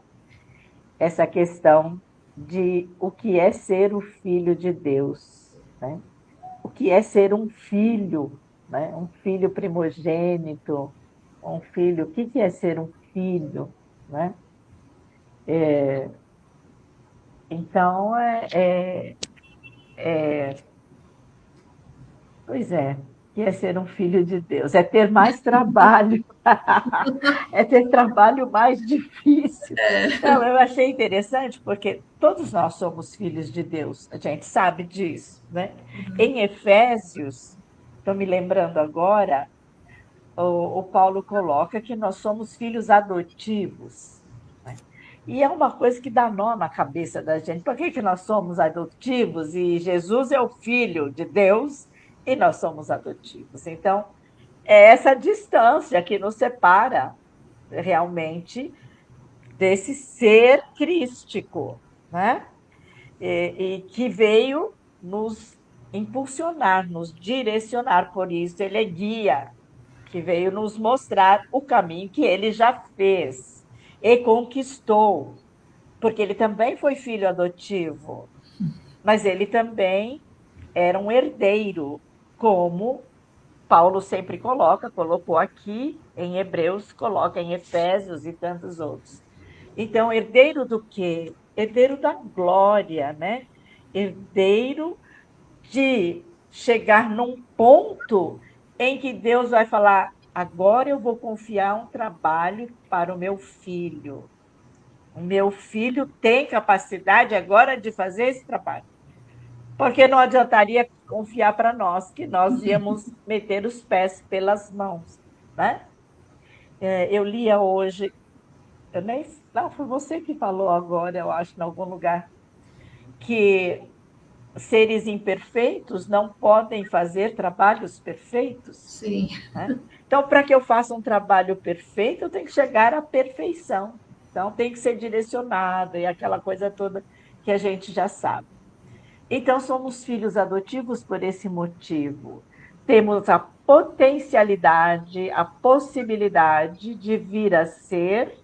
essa questão de o que é ser o filho de Deus, né? O que é ser um filho, né? Um filho primogênito, um filho. O que é ser um filho, né? Então, pois é, que é ser um filho de Deus, é ter mais trabalho, é ter trabalho mais difícil. Então, eu achei interessante, porque todos nós somos filhos de Deus, a gente sabe disso, né? Em Efésios, estou me lembrando agora, o Paulo coloca que nós somos filhos adotivos, né? E é uma coisa que dá nó na cabeça da gente. Por que nós somos adotivos e Jesus é o Filho de Deus e nós somos adotivos? Então, é essa distância que nos separa realmente desse ser crístico, né? E que veio nos impulsionar, nos direcionar. Por isso ele é guia, que veio nos mostrar o caminho que ele já fez e conquistou, porque ele também foi filho adotivo, mas ele também era um herdeiro, como Paulo sempre colocou aqui em Hebreus, coloca em Efésios e tantos outros. Então, herdeiro do quê? Herdeiro da glória, né? Herdeiro de chegar num ponto em que Deus vai falar: agora eu vou confiar um trabalho para o meu filho. O meu filho tem capacidade agora de fazer esse trabalho. Porque não adiantaria confiar para nós, que nós íamos meter os pés pelas mãos, né? Eu lia hoje, não, foi você que falou agora, eu acho, em algum lugar, que seres imperfeitos não podem fazer trabalhos perfeitos. Sim. Né? Então, para que eu faça um trabalho perfeito, eu tenho que chegar à perfeição. Então, tem que ser direcionado e aquela coisa toda que a gente já sabe. Então, somos filhos adotivos por esse motivo. Temos a potencialidade, a possibilidade de vir a ser,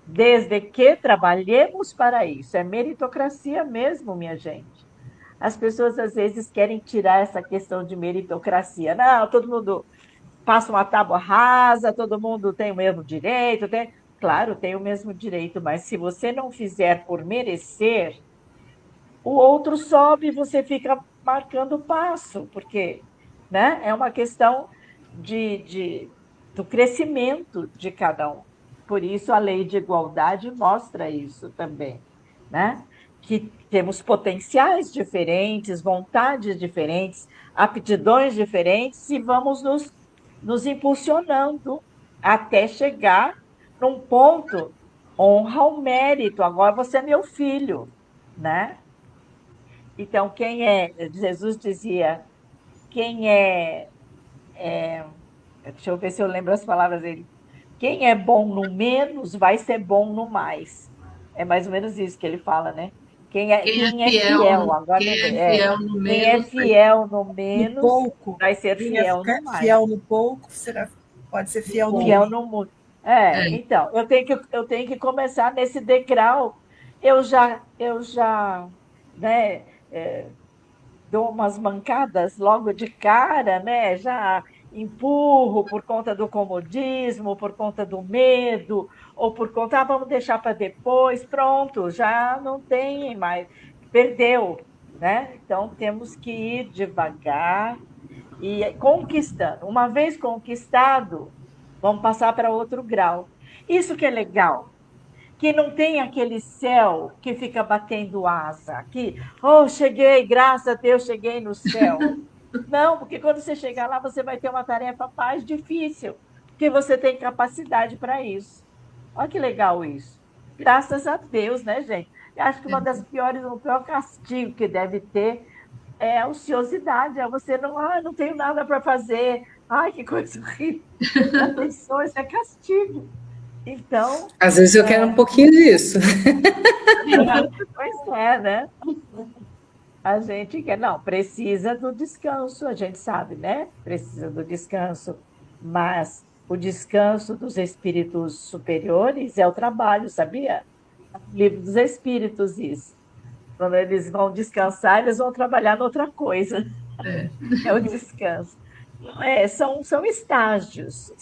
desde que trabalhemos para isso. É meritocracia mesmo, minha gente. As pessoas, às vezes, querem tirar essa questão de meritocracia. Não, todo mundo passa uma tábua rasa, todo mundo tem o mesmo direito. Claro, tem o mesmo direito, mas se você não fizer por merecer, o outro sobe e você fica marcando o passo, porque, né, é uma questão do crescimento de cada um. Por isso, a lei de igualdade mostra isso também, né? Que temos potenciais diferentes, vontades diferentes, aptidões diferentes, e vamos nos impulsionando até chegar num ponto, honra ao mérito. Agora você é meu filho, né? Então, Jesus dizia, quem deixa eu ver se eu lembro as palavras dele, quem é bom no menos vai ser bom no mais. É mais ou menos isso que ele fala, né? Quem é fiel, agora quem lembrei, é fiel no quem é menos, fiel no No menos pouco, vai ser quem fiel no mais. fiel no pouco pode ser fiel no Fiel muito. no muito. é, Então, eu tenho que começar nesse degrau. Eu já, né, dou umas mancadas logo de cara, né? Já empurro por conta do comodismo, por conta do medo, ou por conta, vamos deixar para depois, pronto, já não tem mais, perdeu, né? Então temos que ir devagar e conquistando. Uma vez conquistado, vamos passar para outro grau. Isso que é legal, que não tem aquele céu que fica batendo asa, que, oh, cheguei, graças a Deus, cheguei no céu. Não, porque quando você chegar lá, você vai ter uma tarefa mais difícil, porque você tem capacidade para isso. Olha que legal isso. Graças a Deus, né, gente? Eu acho que o pior castigo que deve ter é a ociosidade, é você não tenho nada para fazer. Ai, que coisa horrível. Já pensou? Isso é castigo. Então, Às vezes eu quero um pouquinho disso. pois é, né? A gente quer, não, precisa do descanso, a gente sabe, né? Precisa do descanso, mas o descanso dos espíritos superiores é o trabalho, sabia? No Livro dos Espíritos, isso. Quando eles vão descansar, eles vão trabalhar noutra coisa. é. É o descanso. São estágios,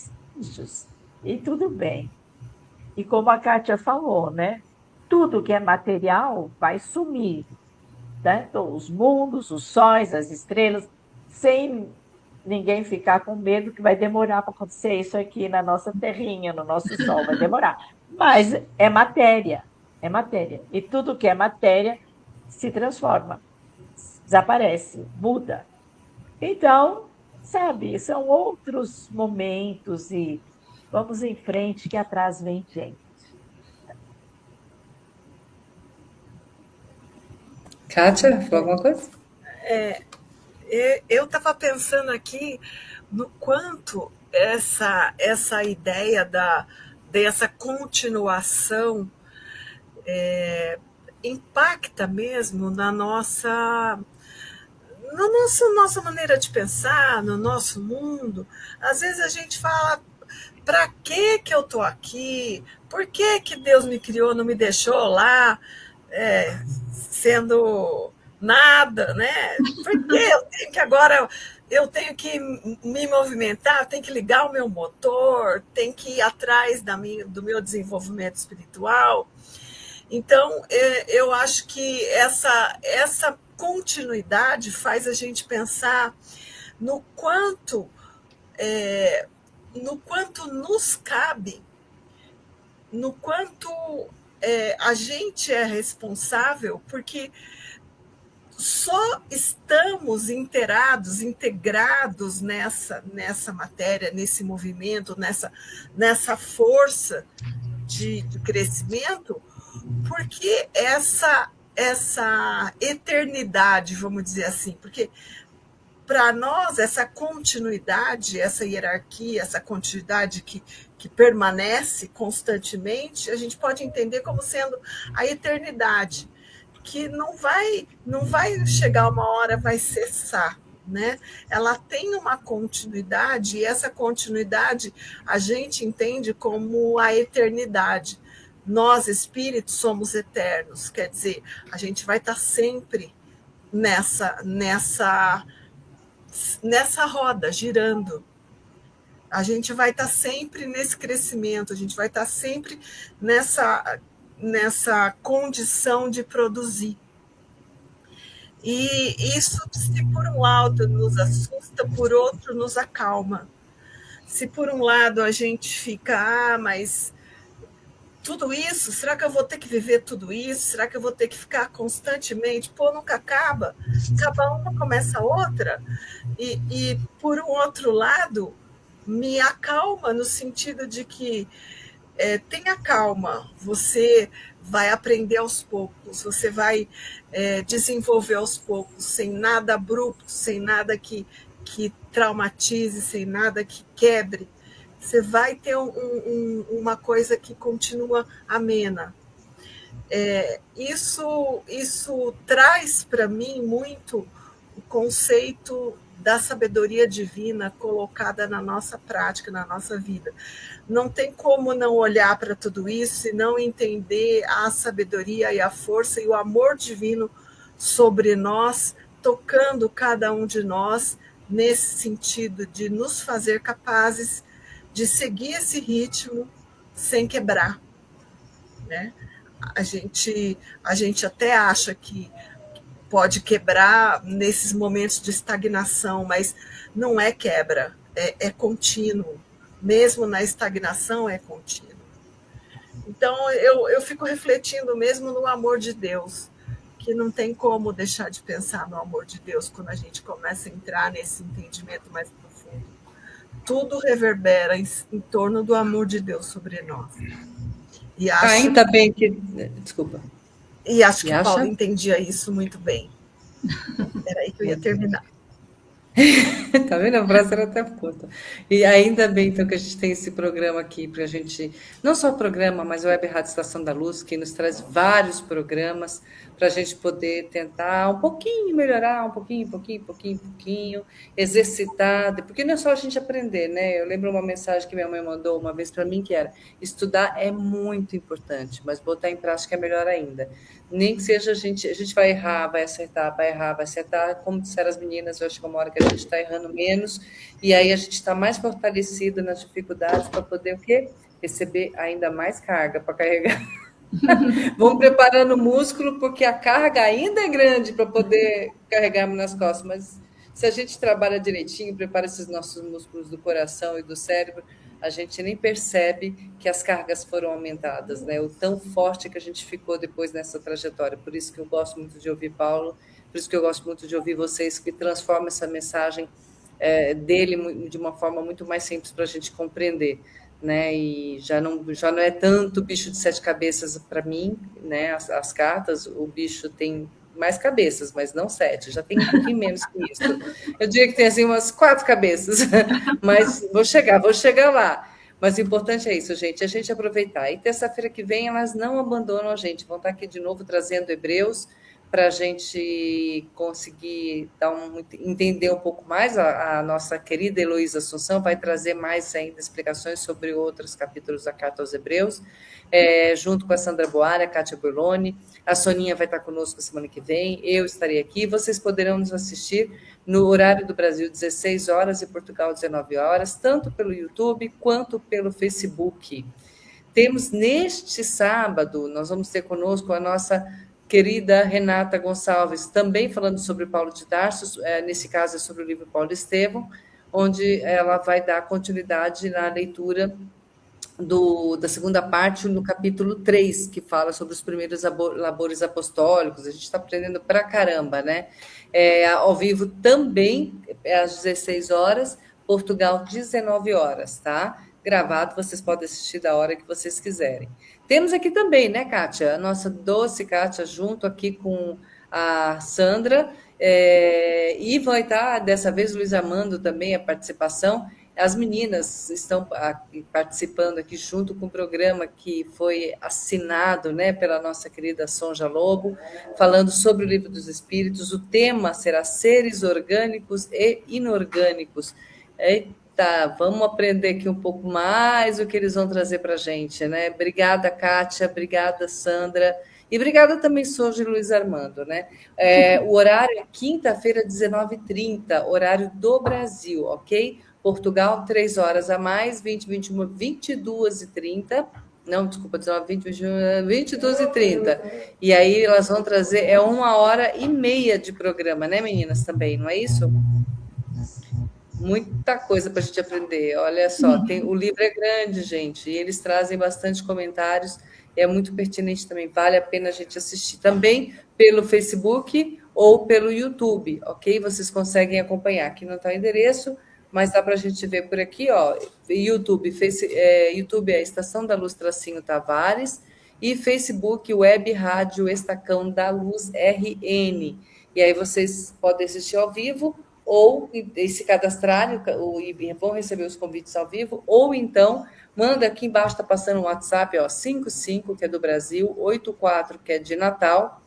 e tudo bem. E como a Kátia falou, né? Tudo que é material vai sumir, né? Então, os mundos, os sóis, as estrelas, sem ninguém ficar com medo que vai demorar para acontecer isso aqui na nossa terrinha, no nosso Sol, vai demorar. Mas é matéria, é matéria. E tudo que é matéria se transforma, desaparece, muda. Então, sabe, são outros momentos e vamos em frente que atrás vem gente. Kátia, falou alguma coisa? Eu estava pensando aqui no quanto essa ideia dessa continuação impacta mesmo na nossa maneira de pensar, no nosso mundo. Às vezes a gente fala, para que eu estou aqui? Por que Deus me criou, não me deixou lá sendo nada, né? Porque eu tenho que me movimentar, tenho que ligar o meu motor, tenho que ir atrás do meu desenvolvimento espiritual. Então, eu acho que essa continuidade faz a gente pensar no quanto nos cabe, no quanto a gente é responsável, porque só estamos integrados nessa matéria, nesse movimento, nessa força de crescimento, porque essa eternidade, vamos dizer assim, porque para nós essa continuidade, essa hierarquia, essa continuidade que permanece constantemente, a gente pode entender como sendo a eternidade. que não vai chegar uma hora, vai cessar, né? Ela tem uma continuidade, e essa continuidade a gente entende como a eternidade. Nós, espíritos, somos eternos, quer dizer, a gente vai estar sempre nessa roda, girando. A gente vai estar sempre nesse crescimento, a gente vai estar sempre nessa condição de produzir. E isso, se por um lado nos assusta, por outro nos acalma. Se por um lado a gente fica, mas tudo isso, será que eu vou ter que viver tudo isso? Será que eu vou ter que ficar constantemente? Pô, nunca acaba. Acaba uma, começa a outra. E por um outro lado, me acalma no sentido de que tenha calma, você vai aprender aos poucos, você vai desenvolver aos poucos, sem nada abrupto, sem nada que traumatize, sem nada que quebre. Você vai ter uma coisa que continua amena. Isso traz para mim muito o conceito da sabedoria divina colocada na nossa prática, na nossa vida. Não tem como não olhar para tudo isso e não entender a sabedoria e a força e o amor divino sobre nós, tocando cada um de nós nesse sentido de nos fazer capazes de seguir esse ritmo sem quebrar, né? A gente até acha que pode quebrar nesses momentos de estagnação, mas não é quebra, é contínuo. Mesmo na estagnação é contínuo. Então, eu fico refletindo mesmo no amor de Deus, que não tem como deixar de pensar no amor de Deus quando a gente começa a entrar nesse entendimento mais profundo. Tudo reverbera em torno do amor de Deus sobre nós. E Ainda bem que... Desculpa. E acho que Paulo entendia isso muito bem. Era aí que eu ia terminar. Tá vendo? A frase era até curta. E ainda bem, então, que a gente tem esse programa aqui para a gente, não só o programa, mas o Web Rádio Estação da Luz, que nos traz vários programas para a gente poder tentar um pouquinho melhorar, um pouquinho, exercitar, porque não é só a gente aprender, né? Eu lembro uma mensagem que minha mãe mandou uma vez para mim, que era: estudar é muito importante, mas botar em prática é melhor ainda. Nem que seja a gente vai errar, vai acertar, como disseram as meninas, eu acho que uma hora que a gente está errando menos, e aí a gente está mais fortalecido nas dificuldades para poder o quê? Receber ainda mais carga para carregar. Vamos preparando o músculo, porque a carga ainda é grande para poder carregarmos nas costas, mas se a gente trabalha direitinho, prepara esses nossos músculos do coração e do cérebro, a gente nem percebe que as cargas foram aumentadas, né? O tão forte que a gente ficou depois nessa trajetória. Por isso que eu gosto muito de ouvir Paulo, por isso que eu gosto muito de ouvir vocês, que transformam essa mensagem dele de uma forma muito mais simples para a gente compreender, né? E já não é tanto bicho de 7 cabeças para mim, né? As cartas, o bicho tem mais cabeças, mas não 7, já tem um pouquinho menos que isso. Eu diria que tem assim umas 4 cabeças, mas vou chegar lá. Mas o importante é isso, gente, a gente aproveitar. E terça-feira que vem elas não abandonam a gente, vão estar aqui de novo trazendo Hebreus para a gente conseguir entender um pouco mais. A nossa querida Heloísa Assunção vai trazer mais ainda explicações sobre outros capítulos da Carta aos Hebreus, junto com a Sandra Boara, a Kátia Burloni. A Soninha vai estar conosco semana que vem, eu estarei aqui. Vocês poderão nos assistir no horário do Brasil, 16 horas, e Portugal, 19 horas, tanto pelo YouTube quanto pelo Facebook. Temos neste sábado, nós vamos ter conosco a nossa querida Renata Gonçalves, também falando sobre Paulo de Tarso, nesse caso é sobre o livro Paulo Estevão, onde ela vai dar continuidade na leitura da segunda parte, no capítulo 3, que fala sobre os primeiros labores apostólicos. A gente está aprendendo pra caramba, né? Ao vivo também, às 16 horas, Portugal, 19 horas, tá? Gravado, vocês podem assistir da hora que vocês quiserem. Temos aqui também, né, Kátia? A nossa doce Kátia, junto aqui com a Sandra, e vai estar, dessa vez, Luiz Armando também, a participação. As meninas estão participando aqui junto com o programa que foi assinado, né, pela nossa querida Sonja Lobo, falando sobre o Livro dos Espíritos. O tema será seres orgânicos e inorgânicos. Eita, vamos aprender aqui um pouco mais o que eles vão trazer para a gente, né? Obrigada, Kátia, obrigada, Sandra, e obrigada também, Sonja e Luiz Armando, né? O horário é quinta-feira, 19h30, horário do Brasil, ok? Portugal, 3 horas a mais, 20, 21, 22h30. Não, desculpa, 19, 20, 21, 22h30. E aí elas vão trazer, 1h30 de programa, né, meninas, também, não é isso? Muita coisa para a gente aprender. Olha só, o livro é grande, gente, e eles trazem bastante comentários, é muito pertinente também, vale a pena a gente assistir também pelo Facebook ou pelo YouTube, ok? Vocês conseguem acompanhar. Aqui não está o endereço, mas dá para a gente ver por aqui, ó. YouTube, YouTube é Estação da Luz Tracinho Tavares e Facebook Web Rádio Estacão da Luz RN. E aí vocês podem assistir ao vivo ou se cadastrarem e vão receber os convites ao vivo, ou então manda aqui embaixo, está passando um WhatsApp, ó, 55, que é do Brasil, 84, que é de Natal,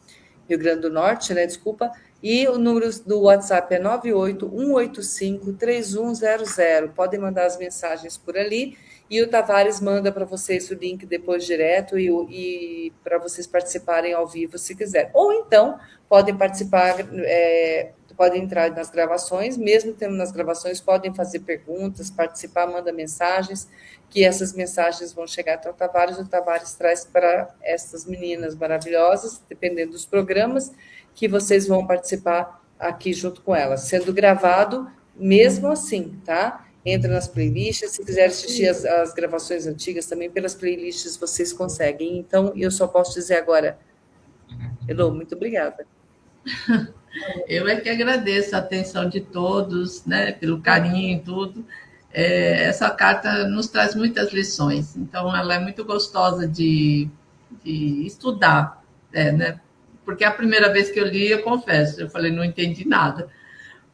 Rio Grande do Norte, né, desculpa, e o número do WhatsApp é 981853100. Podem mandar as mensagens por ali, e o Tavares manda para vocês o link depois direto e para vocês participarem ao vivo se quiser. Ou então, podem participar, podem entrar nas gravações, mesmo tendo nas gravações, podem fazer perguntas, participar, manda mensagens, que essas mensagens vão chegar até o Tavares traz para essas meninas maravilhosas, dependendo dos programas, que vocês vão participar aqui junto com elas, sendo gravado mesmo assim, tá? Entra nas playlists, se quiser assistir as gravações antigas também, pelas playlists vocês conseguem. Então, eu só posso dizer agora, Elô, muito obrigada. Eu é que agradeço a atenção de todos, né, pelo carinho e tudo. Essa carta nos traz muitas lições, então ela é muito gostosa de estudar, né? Porque a primeira vez que eu li, eu confesso, eu falei, não entendi nada.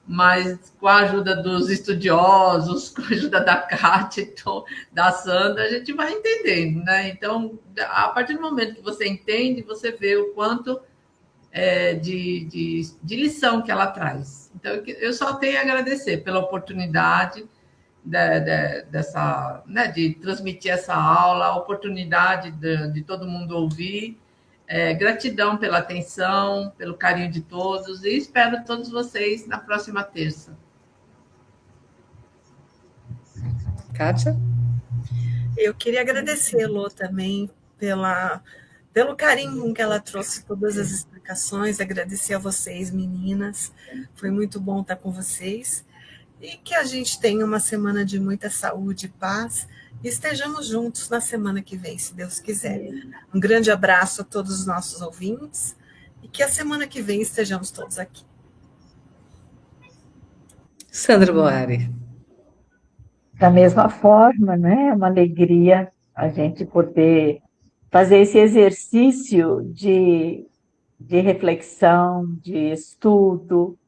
Mas com a ajuda dos estudiosos, com a ajuda da Kátia, da Sandra, a gente vai entendendo, né? Então, a partir do momento que você entende, você vê o quanto de lição que ela traz. Então, eu só tenho a agradecer pela oportunidade dessa, né, de transmitir essa aula, a oportunidade de todo mundo ouvir. Gratidão pela atenção, pelo carinho de todos, e espero todos vocês na próxima terça. Kátia? Eu queria agradecer, Lô, também pelo carinho com que ela trouxe todas as explicações, agradecer a vocês, meninas, foi muito bom estar com vocês, e que a gente tenha uma semana de muita saúde e paz, e estejamos juntos na semana que vem, se Deus quiser. Um grande abraço a todos os nossos ouvintes, e que a semana que vem estejamos todos aqui. Sandra Boari. Da mesma forma, né? É uma alegria a gente poder fazer esse exercício de reflexão, de estudo,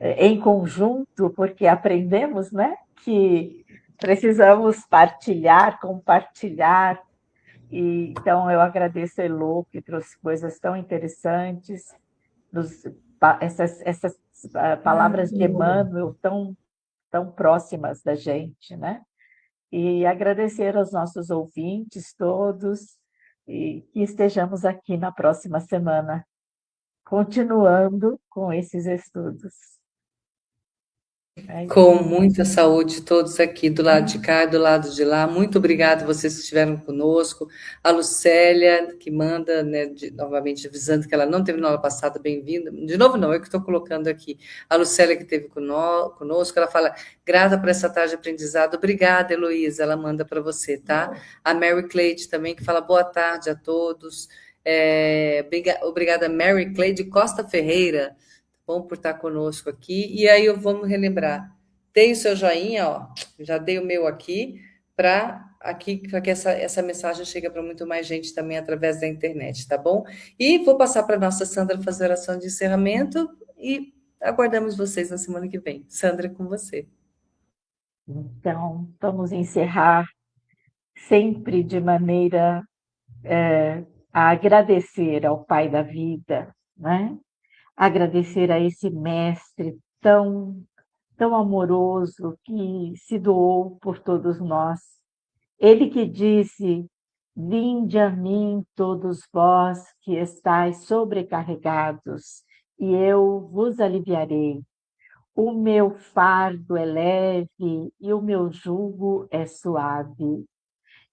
em conjunto, porque aprendemos, né, que precisamos partilhar, compartilhar. E, então, eu agradeço a Elô, que trouxe coisas tão interessantes, essas palavras de Emmanuel tão próximas da gente, né? E agradecer aos nossos ouvintes todos, e que estejamos aqui na próxima semana, continuando com esses estudos. Com muita saúde, todos aqui, do lado de cá e do lado de lá. Muito obrigada vocês que estiveram conosco. A Lucélia, que manda, né, novamente avisando que ela não teve na aula passada, bem-vinda. De novo, não, eu que estou colocando aqui. A Lucélia, que esteve conosco, ela fala, grata por essa tarde de aprendizado. Obrigada, Heloísa, ela manda para você, tá? A Mary Cleide também, que fala boa tarde a todos. Obrigada, Mary Cleide Costa Ferreira. Bom por estar conosco aqui. E aí vamos relembrar. Tem o seu joinha, ó. Já dei o meu aqui, para que essa mensagem chegue para muito mais gente também através da internet, tá bom? E vou passar para a nossa Sandra fazer a oração de encerramento e aguardamos vocês na semana que vem. Sandra, com você. Então, vamos encerrar sempre de maneira a agradecer ao Pai da vida, né? Agradecer a esse mestre tão amoroso que se doou por todos nós. Ele que disse: vinde a mim todos vós que estáis sobrecarregados, e eu vos aliviarei. O meu fardo é leve e o meu jugo é suave.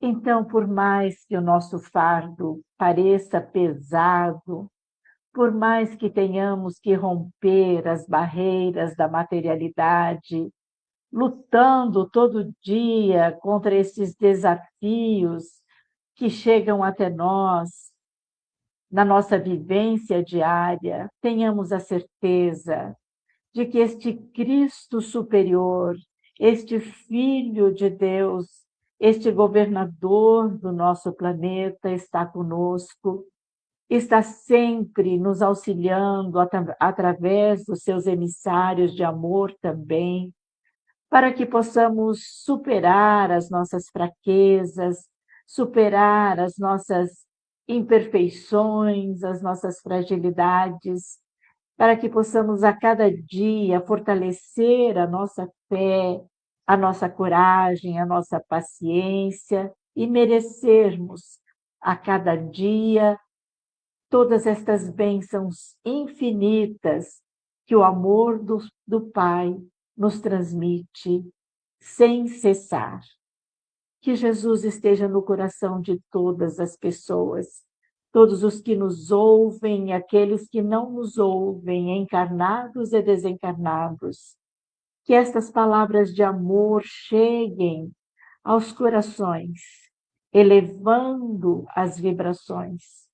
Então, por mais que o nosso fardo pareça pesado, por mais que tenhamos que romper as barreiras da materialidade, lutando todo dia contra esses desafios que chegam até nós na nossa vivência diária, tenhamos a certeza de que este Cristo superior, este Filho de Deus, este governador do nosso planeta está conosco, está sempre nos auxiliando através dos seus emissários de amor também, para que possamos superar as nossas fraquezas, superar as nossas imperfeições, as nossas fragilidades, para que possamos a cada dia fortalecer a nossa fé, a nossa coragem, a nossa paciência e merecermos a cada dia todas estas bênçãos infinitas que o amor do Pai nos transmite sem cessar. Que Jesus esteja no coração de todas as pessoas, todos os que nos ouvem e aqueles que não nos ouvem, encarnados e desencarnados. Que estas palavras de amor cheguem aos corações, elevando as vibrações,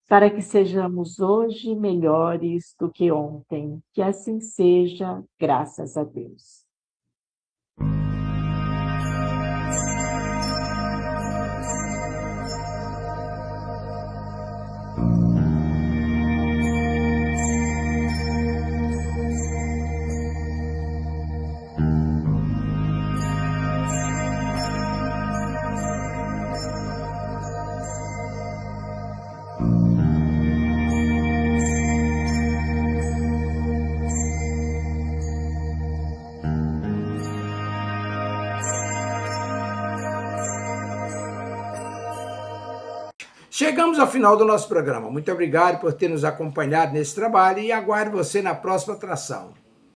para que sejamos hoje melhores do que ontem. Que assim seja, graças a Deus. Chegamos ao final do nosso programa. Muito obrigado por ter nos acompanhado nesse trabalho e aguardo você na próxima atração.